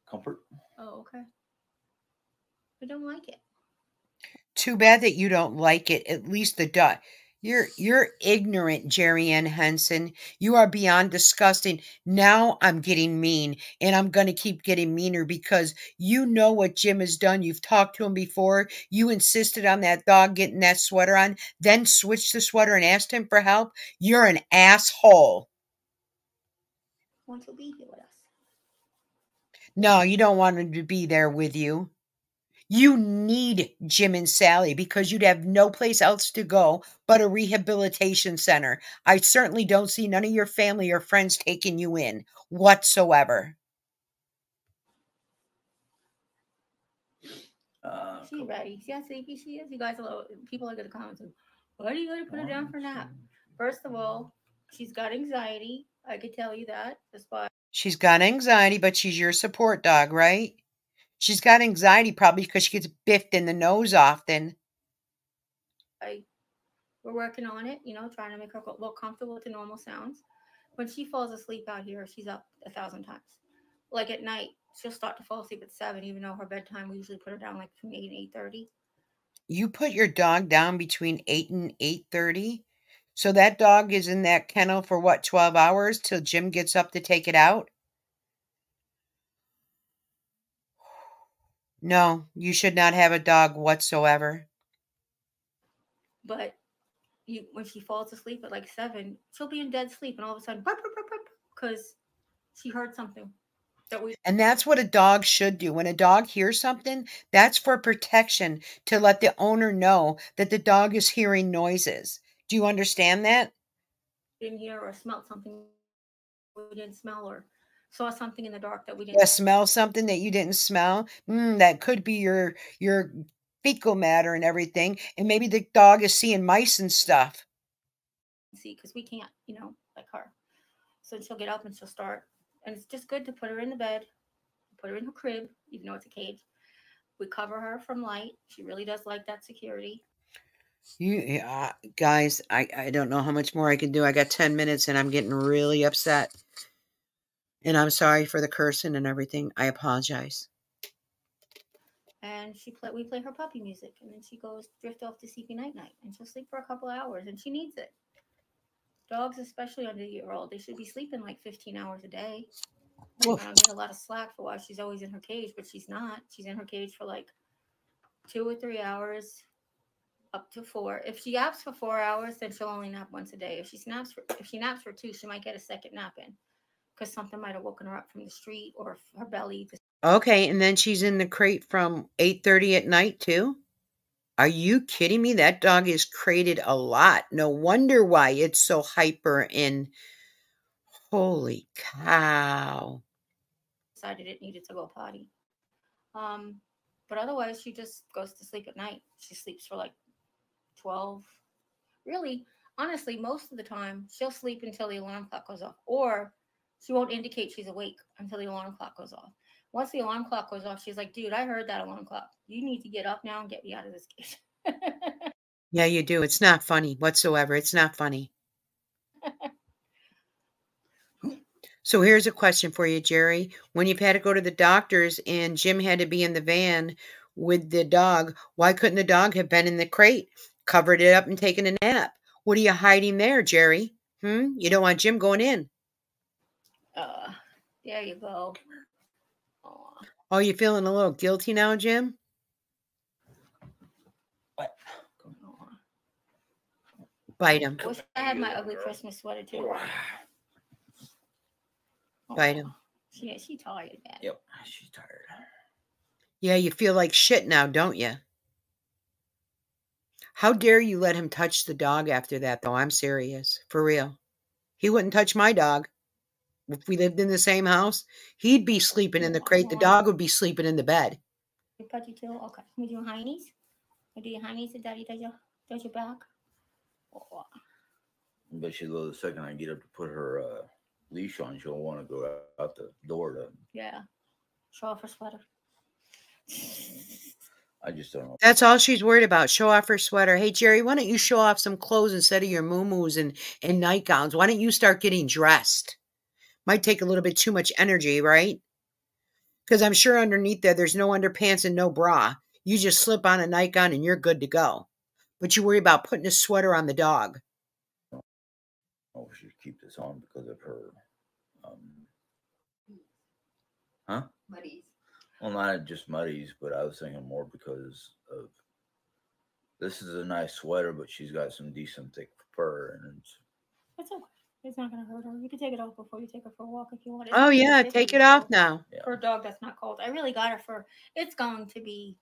Comfort. Oh, okay. I don't like it. Too bad that you don't like it. At least the dog. You're ignorant, Jeriann Henson. You are beyond disgusting. Now I'm getting mean, and I'm going to keep getting meaner because you know what Jim has done. You've talked to him before. You insisted on that dog getting that sweater on, then switched the sweater and asked him for help. You're an asshole. Want to be here with us? No, you don't want him to be there with you. You need Jim and Sally because you'd have no place else to go but a rehabilitation center. I certainly don't see none of your family or friends taking you in whatsoever. She's ready. See how sleepy she is? You guys, people are going to comment. Why do you got to put her down for a nap? First of all, she's got anxiety. I could tell you that. That's why. She's got anxiety, but she's your support dog, right? She's got anxiety probably because she gets biffed in the nose often. We're working on it, trying to make her look comfortable with the normal sounds. When she falls asleep out here, she's up 1,000 times. Like at night, she'll start to fall asleep at 7, even though her bedtime, we usually put her down like between 8 and 8:30. You put your dog down between 8 and 8:30? So that dog is in that kennel for what, 12 hours till Jim gets up to take it out? No, you should not have a dog whatsoever. But when she falls asleep at like 7, she'll be in dead sleep, and all of a sudden, because she heard something. And that's what a dog should do. When a dog hears something, that's for protection, to let the owner know that the dog is hearing noises. Do you understand that? Didn't hear or smelled something we didn't smell, or saw something in the dark that we didn't. Yeah, smell something that you didn't smell. That could be your fecal matter and everything. And maybe the dog is seeing mice and stuff. See, because we can't, like her. So she'll get up and she'll start. And it's just good to put her in the bed, put her in her crib, even though it's a cage. We cover her from light. She really does like that security. Guys, I don't know how much more I can do. I got 10 minutes and I'm getting really upset. And I'm sorry for the cursing and everything. I apologize. And we play her puppy music, and then she goes drift off to sleepy night, and she'll sleep for a couple hours, and she needs it. Dogs, especially under a year-old, they should be sleeping like 15 hours a day. I don't get a lot of slack for why she's always in her cage, but she's not. She's in her cage for like 2 or 3 hours, up to 4. If she naps for 4 hours, then she'll only nap once a day. If she naps for 2, she might get a second nap in, because something might have woken her up from the street or her belly. Okay, and then she's in the crate from 8:30 at night too? Are you kidding me? That dog is crated a lot. No wonder why it's so hyper and holy cow. Decided it needed to go potty. But otherwise, she just goes to sleep at night. She sleeps for like 12. Really, honestly, most of the time, she'll sleep until the alarm clock goes off, or she won't indicate she's awake until the alarm clock goes off. Once the alarm clock goes off, she's like, dude, I heard that alarm clock. You need to get up now and get me out of this cage. Yeah, you do. It's not funny whatsoever. It's not funny. So here's a question for you, Jerry. When you've had to go to the doctors and Jim had to be in the van with the dog, why couldn't the dog have been in the crate, covered it up and taken a nap? What are you hiding there, Jerry? You don't want Jim going in. There you go. Oh, you feeling a little guilty now, Jim? What? Bite him. Wish I had my ugly Christmas sweater too. Bite him. She tired, man. Yep, she's tired. Yeah, you feel like shit now, don't you? How dare you let him touch the dog after that, though? I'm serious. For real. He wouldn't touch my dog. If we lived in the same house, he'd be sleeping in the crate. The dog would be sleeping in the bed. You put you too? Okay. We do heinies? We do your heinies and daddy does your back? Oh. But she the second I get up to put her leash on, she'll want to go out the door to. Yeah. Show off her sweater. I just don't know. That's all she's worried about. Show off her sweater. Hey, Jerry, why don't you show off some clothes instead of your muumuus and nightgowns? Why don't you start getting dressed? Might take a little bit too much energy, right? Because I'm sure underneath there's no underpants and no bra. You just slip on a nightgown and you're good to go. But you worry about putting a sweater on the dog. Oh, she should keep this on because of her. Huh? Muddies. Well, not just muddies, but I was thinking more because of. This is a nice sweater, but she's got some decent thick fur, and It's okay. It's not going to hurt her. You can take it off before you take her for a walk if you want. Oh, yeah, take it off now. For a dog that's not cold. I really got her for, it's going to be,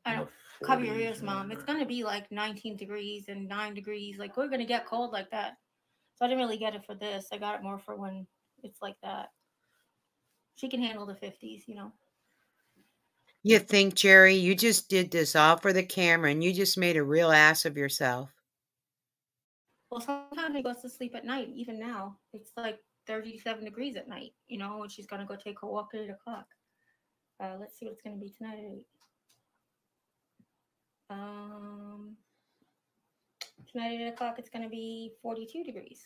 I don't cover your ears, Mom. It's going to be like 19 degrees and 9 degrees. Like, we're going to get cold like that. So I didn't really get it for this. I got it more for when it's like that. She can handle the 50s, you know. You think, Jerry, you just did this all for the camera and you just made a real ass of yourself. Well, sometimes he goes to sleep at night. Even now, it's like 37 degrees at night, you know, and she's going to go take her walk at 8 o'clock. Let's see what it's going to be tonight at 8. Tonight at 8 o'clock, it's going to be 42 degrees.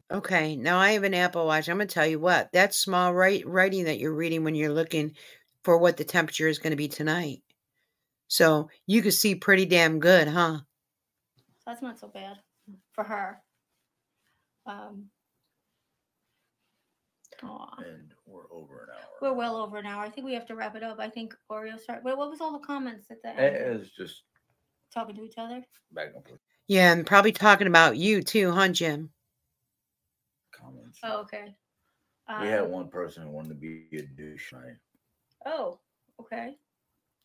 Okay, now I have an Apple Watch. I'm going to tell you what, that small writing that you're reading when you're looking for what the temperature is going to be tonight. So you can see pretty damn good, huh? So that's not so bad for her. And we're over an hour. We're well over an hour. I think we have to wrap it up. I think Oreo started. Wait, what was all the comments at the end? It was just talking to each other. Back and forth. Yeah, and probably talking about you too, huh, Jim? Comments. Oh, okay. We had one person who wanted to be a douche night. Oh, okay.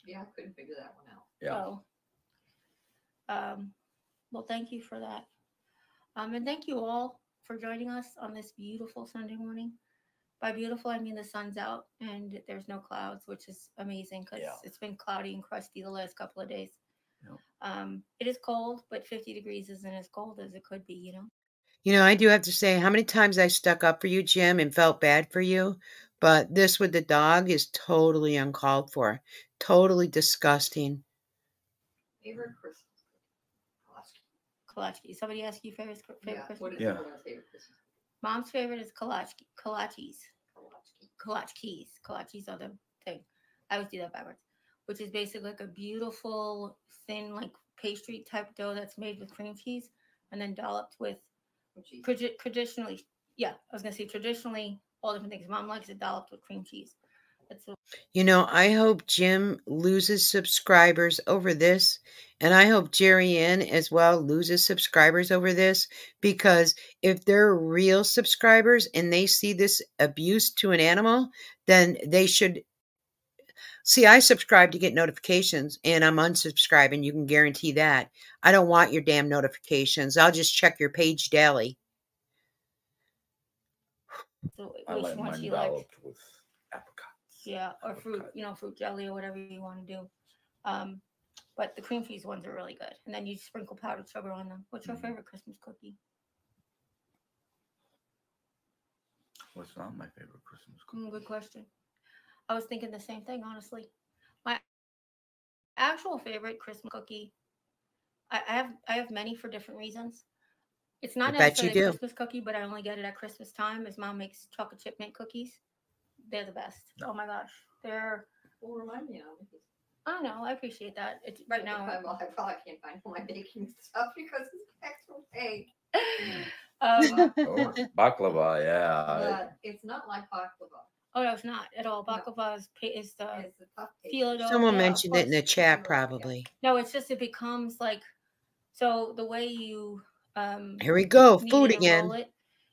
Yeah, I couldn't figure that one out. Yeah. Oh. Well, thank you for that. And thank you all for joining us on this beautiful Sunday morning. By beautiful, I mean the sun's out and there's no clouds, which is amazing because it's been cloudy and crusty the last couple of days. Yeah. It is cold, but 50 degrees isn't as cold as it could be, you know? You know, I do have to say how many times I stuck up for you, Jim, and felt bad for you. But this with the dog is totally uncalled for. Totally disgusting. Favorite Christmas? Kolache. Somebody ask you favorite Christmas? What is everyone's favorite Christmas? Mom's favorite is kolaches. Kolaches are the thing. I always do that backwards. Which is basically like a beautiful, thin, like pastry type dough that's made with cream cheese and then dolloped with traditionally, all different things. Mom likes it dolloped with cream cheese. You know, I hope Jim loses subscribers over this, and I hope Jeriann as well loses subscribers over this, because if they're real subscribers and they see this abuse to an animal, then they should. See, I subscribe to get notifications, and I'm unsubscribing. You can guarantee that. I don't want your damn notifications. I'll just check your page daily. So I like mine dolloped with apricots. Yeah, or fruit, fruit jelly or whatever you want to do. But the cream cheese ones are really good. And then you sprinkle powdered sugar on them. What's your favorite Christmas cookie? What's not my favorite Christmas cookie? Good question. I was thinking the same thing, honestly. My actual favorite Christmas cookie, I have many for different reasons. It's not I bet you necessarily a do. Christmas cookie, but I only get it at Christmas time. As Mom makes chocolate chip mint cookies. They're the best. Oh my gosh, they're. Well, remind me of it. I know. I appreciate that. It's right now. Well, I probably can't find all my baking stuff because it's extra big. Oh, baklava, yeah. But it's not like baklava. Oh no, it's not at all. Baklava is the It's a tough feel dough. Someone Yeah, of mentioned it in the course. chat, probably. No, it's just it becomes like so the way you Here we go, knead food it and again. roll it,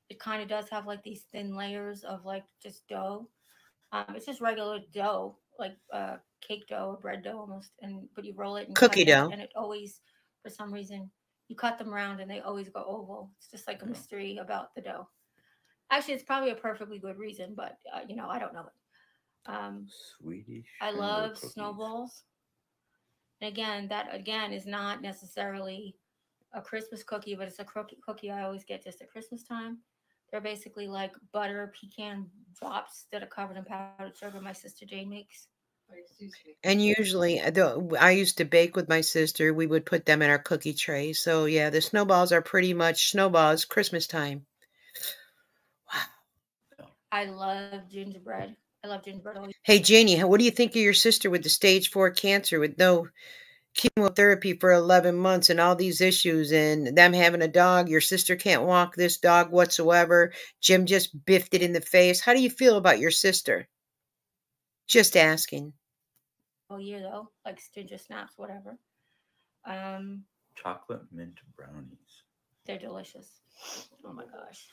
it kind of does have like these thin layers of like just dough. It's just regular dough, like cake dough or bread dough almost, but you roll it and Cookie cut it out, dough. and it always, for some reason, you cut them round and they always go oval. It's just like a mystery about the dough. Actually, it's probably a perfectly good reason, but I don't know it. Swedish. I sugar love cookies. snowballs. And again, that again is not necessarily a Christmas cookie, but it's a cookie I always get just at Christmas time. They're basically like butter pecan drops that are covered in powdered sugar my sister Jane makes. And usually, I used to bake with my sister. We would put them in our cookie tray. So, yeah, the snowballs are pretty much snowballs Christmas time. Wow. I love gingerbread. I love gingerbread. Always. Hey, Janie, what do you think of your sister with the stage 4 cancer with no chemotherapy for 11 months and all these issues and them having a dog? Your sister can't walk this dog whatsoever. Jim just biffed it in the face. How do you feel about your sister? Just asking. All year though, like ginger snaps, whatever. Chocolate mint brownies. They're delicious. Oh my gosh.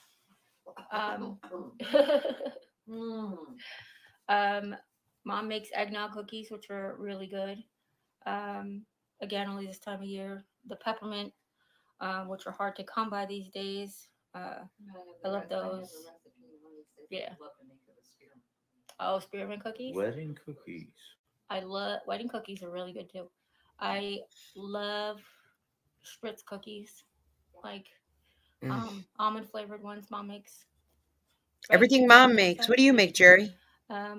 Mom makes eggnog cookies, which are really good. Again, only this time of year. The peppermint, which are hard to come by these days. I love those. Yeah. Oh, spearmint cookies. Wedding cookies. I love wedding cookies are really good too. I love spritz cookies, like almond flavored ones. Mom makes. Everything Mom makes. What do you make, Jerry? But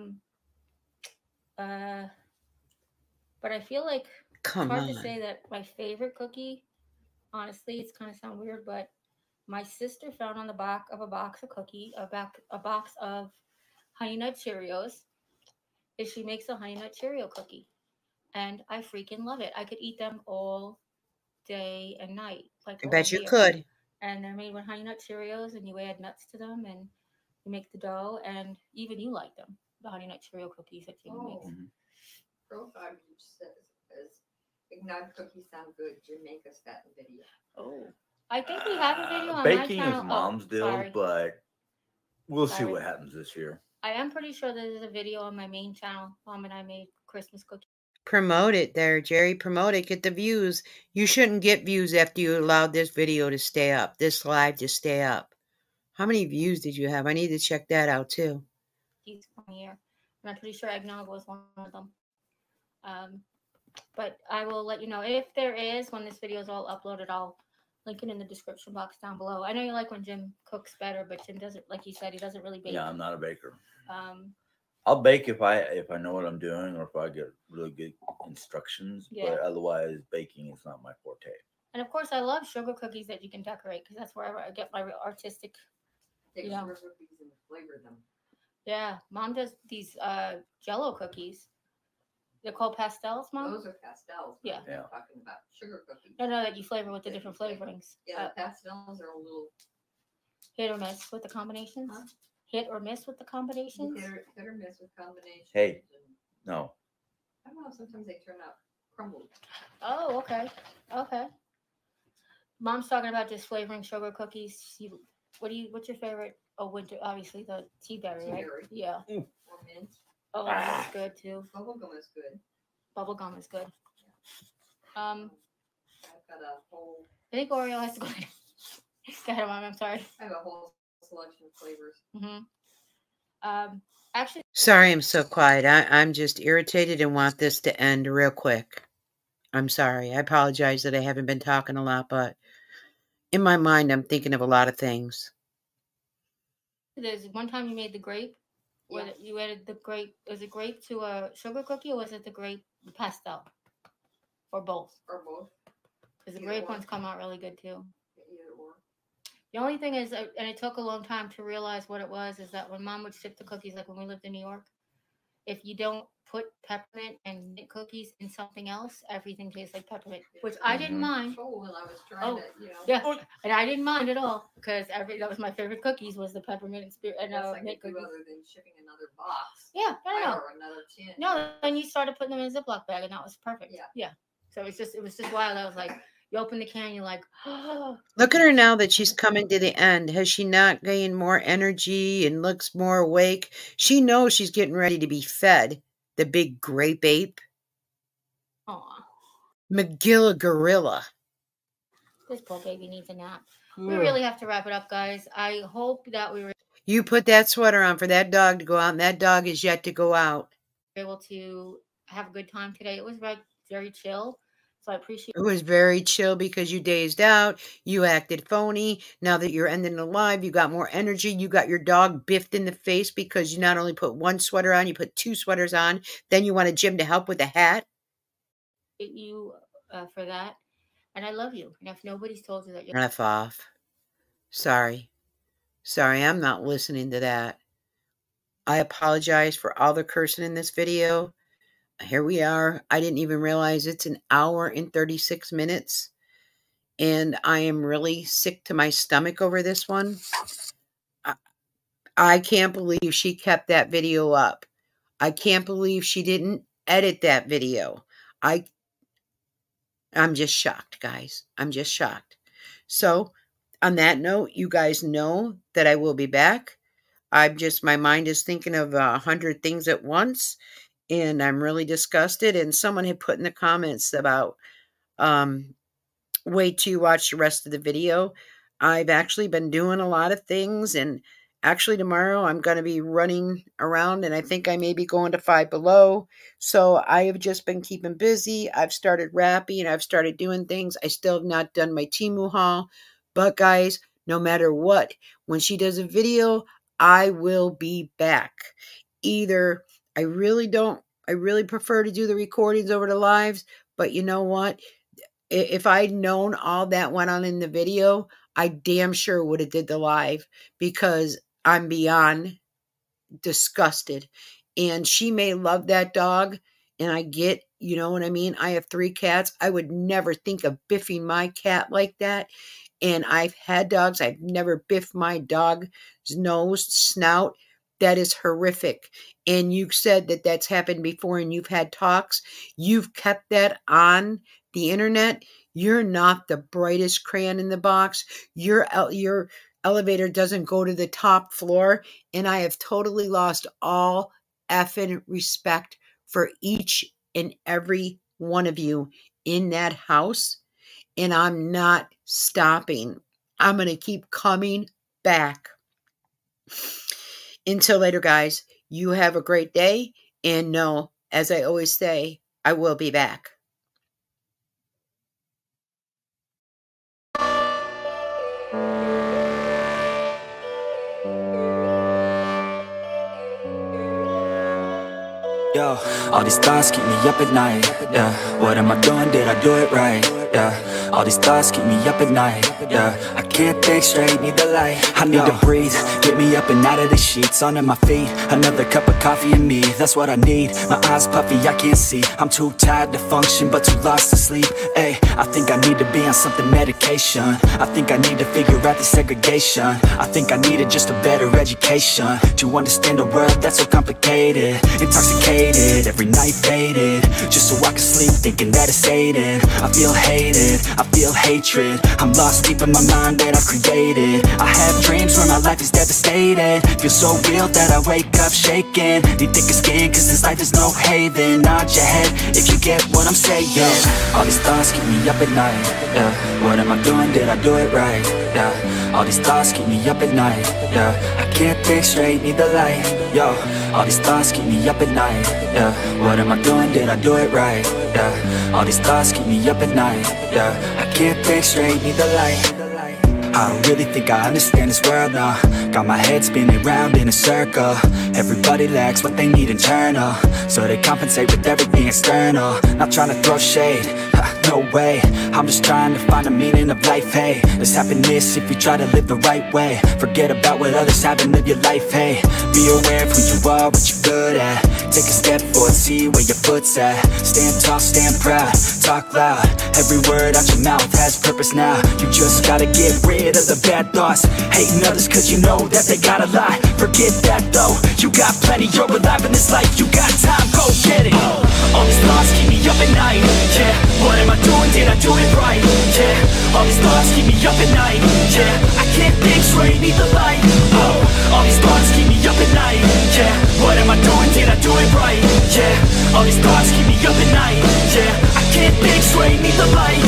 I feel like Come it's hard on. to say that my favorite cookie. Honestly, it's kind of sound weird, but my sister found on the back of a box of a box of Honey Nut Cheerios. Is she makes a Honey Nut Cheerio cookie, and I freaking love it. I could eat them all day and night. Like I bet you could. And they're made with Honey Nut Cheerios, and you add nuts to them, and you make the dough, and even you like them. The Honey Nut Cheerio cookies that Jimmy makes. Profile says eggnog cookies sound good. Jim, make us that video. Oh, I think we have a video on baking my channel. is Mom's deal, but we'll see what happens this year. I am pretty sure there's a video on my main channel. Mom and I made Christmas cookies. Promote it there, Jerry. Promote it. Get the views. You shouldn't get views after you allowed this video to stay up, this live to stay up. How many views did you have? I need to check that out too. Year. And I'm pretty sure eggnog was one of them. But I will let you know if there is, when this video is all uploaded, I'll link it in the description box down below. I know you like when Jim cooks better, but Jim doesn't, like he said, he doesn't really bake. Yeah, I'm not a baker. I'll bake if I know what I'm doing or if I get really good instructions. Yeah. But otherwise, baking is not my forte. And of course, I love sugar cookies that you can decorate because that's where I get my real artistic. Take sugar cookies and flavor them. Yeah, Mom does these Jello cookies. They're called pastels, Mom? Those are pastels. Yeah. I'm talking about sugar cookies. No, that you flavor with the different flavorings. Yeah, pastels are a little hit or miss with the combinations. Huh? Hit or miss with the combinations. Hit or miss with combinations. Hey, no. I don't know. Sometimes they turn out crumbled. Oh, okay. Mom's talking about just flavoring sugar cookies. What's your favorite? Oh, winter, obviously the tea berry, right? Yeah. Or mint. Oh, that's good too. Bubblegum is good. Bubblegum is good. I've got a whole. I think Oreo has to go. Go ahead, Mom. I'm sorry. I have a whole selection of flavors. Actually. Sorry, I'm so quiet. I'm just irritated and want this to end real quick. I'm sorry. I apologize that I haven't been talking a lot, but in my mind, I'm thinking of a lot of things. There's one time you made the grape. Yeah. You added the grape. Was it grape to a sugar cookie, or was it the grape pastel? Or both? Or both. Because the grape ones come out really good too. Either or. The only thing is, and it took a long time to realize what it was, is that when Mom would ship the cookies, like when we lived in New York, if you don't put peppermint and mint cookies in something else, everything tastes like peppermint, which I didn't mind. Oh, well, I was trying to, you know. Yeah, and I didn't mind at all, because that was my favorite cookies, was the peppermint and mint cookies. Other than shipping another box. Yeah, I know. Or another tin. No, then you started putting them in a Ziploc bag, and that was perfect. Yeah. So it was just wild. I was like, you open the can, you're like, oh. Look at her now that she's coming to the end. Has she not gained more energy and looks more awake? She knows she's getting ready to be fed. The big grape ape. Aw. McGilla Gorilla. This poor baby needs a nap. We really have to wrap it up, guys. I hope that we were You put that sweater on for that dog to go out, and that dog is yet to go out. able to have a good time today. It was very chill. So I appreciate it. Was very chill because you dazed out. You acted phony. Now that you're ending the live, you got more energy. You got your dog biffed in the face because you not only put one sweater on, you put two sweaters on. Then you wanted Jim to help with the hat. You for that. And I love you. And if nobody's told you that, you're F off. Sorry. Sorry, I'm not listening to that. I apologize for all the cursing in this video. Here we are. I didn't even realize it's an hour and 36 minutes. And I am really sick to my stomach over this one. I can't believe she kept that video up. I can't believe she didn't edit that video. I'm just shocked, guys. I'm just shocked. So, on that note, you guys know that I will be back. My mind is thinking of 100 things at once. And I'm really disgusted. And someone had put in the comments about wait till you watch the rest of the video. I've actually been doing a lot of things. And actually tomorrow I'm going to be running around. And I think I may be going to Five Below. So I have just been keeping busy. I've started rapping. I've started doing things. I still have not done my Temu haul. But guys, no matter what, when she does a video, I will be back. Either... I really prefer to do the recordings over the lives, but you know what? If I'd known all that went on in the video, I damn sure would have did the live because I'm beyond disgusted. And she may love that dog, and I get, you know what I mean? I have 3 cats. I would never think of biffing my cat like that. And I've had dogs. I've never biffed my dog's nose, snout. That is horrific. And you said that that's happened before and you've had talks. You've kept that on the internet. You're not the brightest crayon in the box. Your elevator doesn't go to the top floor. And I have totally lost all effing respect for each and every one of you in that house. And I'm not stopping. I'm going to keep coming back. Until later, guys, you have a great day. And know, as I always say, I will be back. Yo, all these thoughts keep me up at night. Yeah, what am I doing? Did I do it right? Yeah, all these thoughts keep me up at night. Yeah, I can't think straight, need the light. I need to breathe, get me up and out of the sheets, onto my feet. Another cup of coffee and me, that's what I need. My eyes puffy, I can't see. I'm too tired to function, but too lost to sleep. Ay, I think I need to be on something medication. I think I need to figure out the segregation. I think I needed just a better education to understand a world that's so complicated. Intoxicated, every night faded, just so I can sleep thinking that it's Satan. I feel hated, I feel hatred. I'm lost deep in my mind that I've created. I have dreams where my life is devastated. Feel so real that I wake up shaking. Need thicker skin cause this life is no haven. Nod your head if you get what I'm saying. All these thoughts keep me up at night, yeah. What am I doing, did I do it right, yeah. All these thoughts keep me up at night, yeah. I can't think straight, need the light, yo. All these thoughts keep me up at night, yeah. What am I doing, did I do it right, yeah. All these thoughts keep me up at night, yeah. I can't think straight, need the light. I don't really think I understand this world now. Got my head spinning round in a circle. Everybody lacks what they need internal, so they compensate with everything external. Not trying to throw shade, no way. I'm just trying to find the meaning of life, hey. There's happiness if you try to live the right way. Forget about what others have and live your life, hey. Be aware of who you are, what you're good at. Take a step forward, see where your foot's at. Stand tall, stand proud, talk loud. Every word out your mouth has purpose now. You just gotta get rid of the bad thoughts. Hating others cause you know that they gotta lie. Forget that though, you got plenty, you're alive in this life. You got time, go get it. All these thoughts keep me up at night, yeah. What am I doing, did I do it right, yeah. All these thoughts keep me up at night, yeah. I can't think straight, need the light, oh. All these thoughts keep me up at night, yeah. What am I doing, did I do it right, yeah. All these thoughts keep me up at night, yeah. I can't think straight, need the light.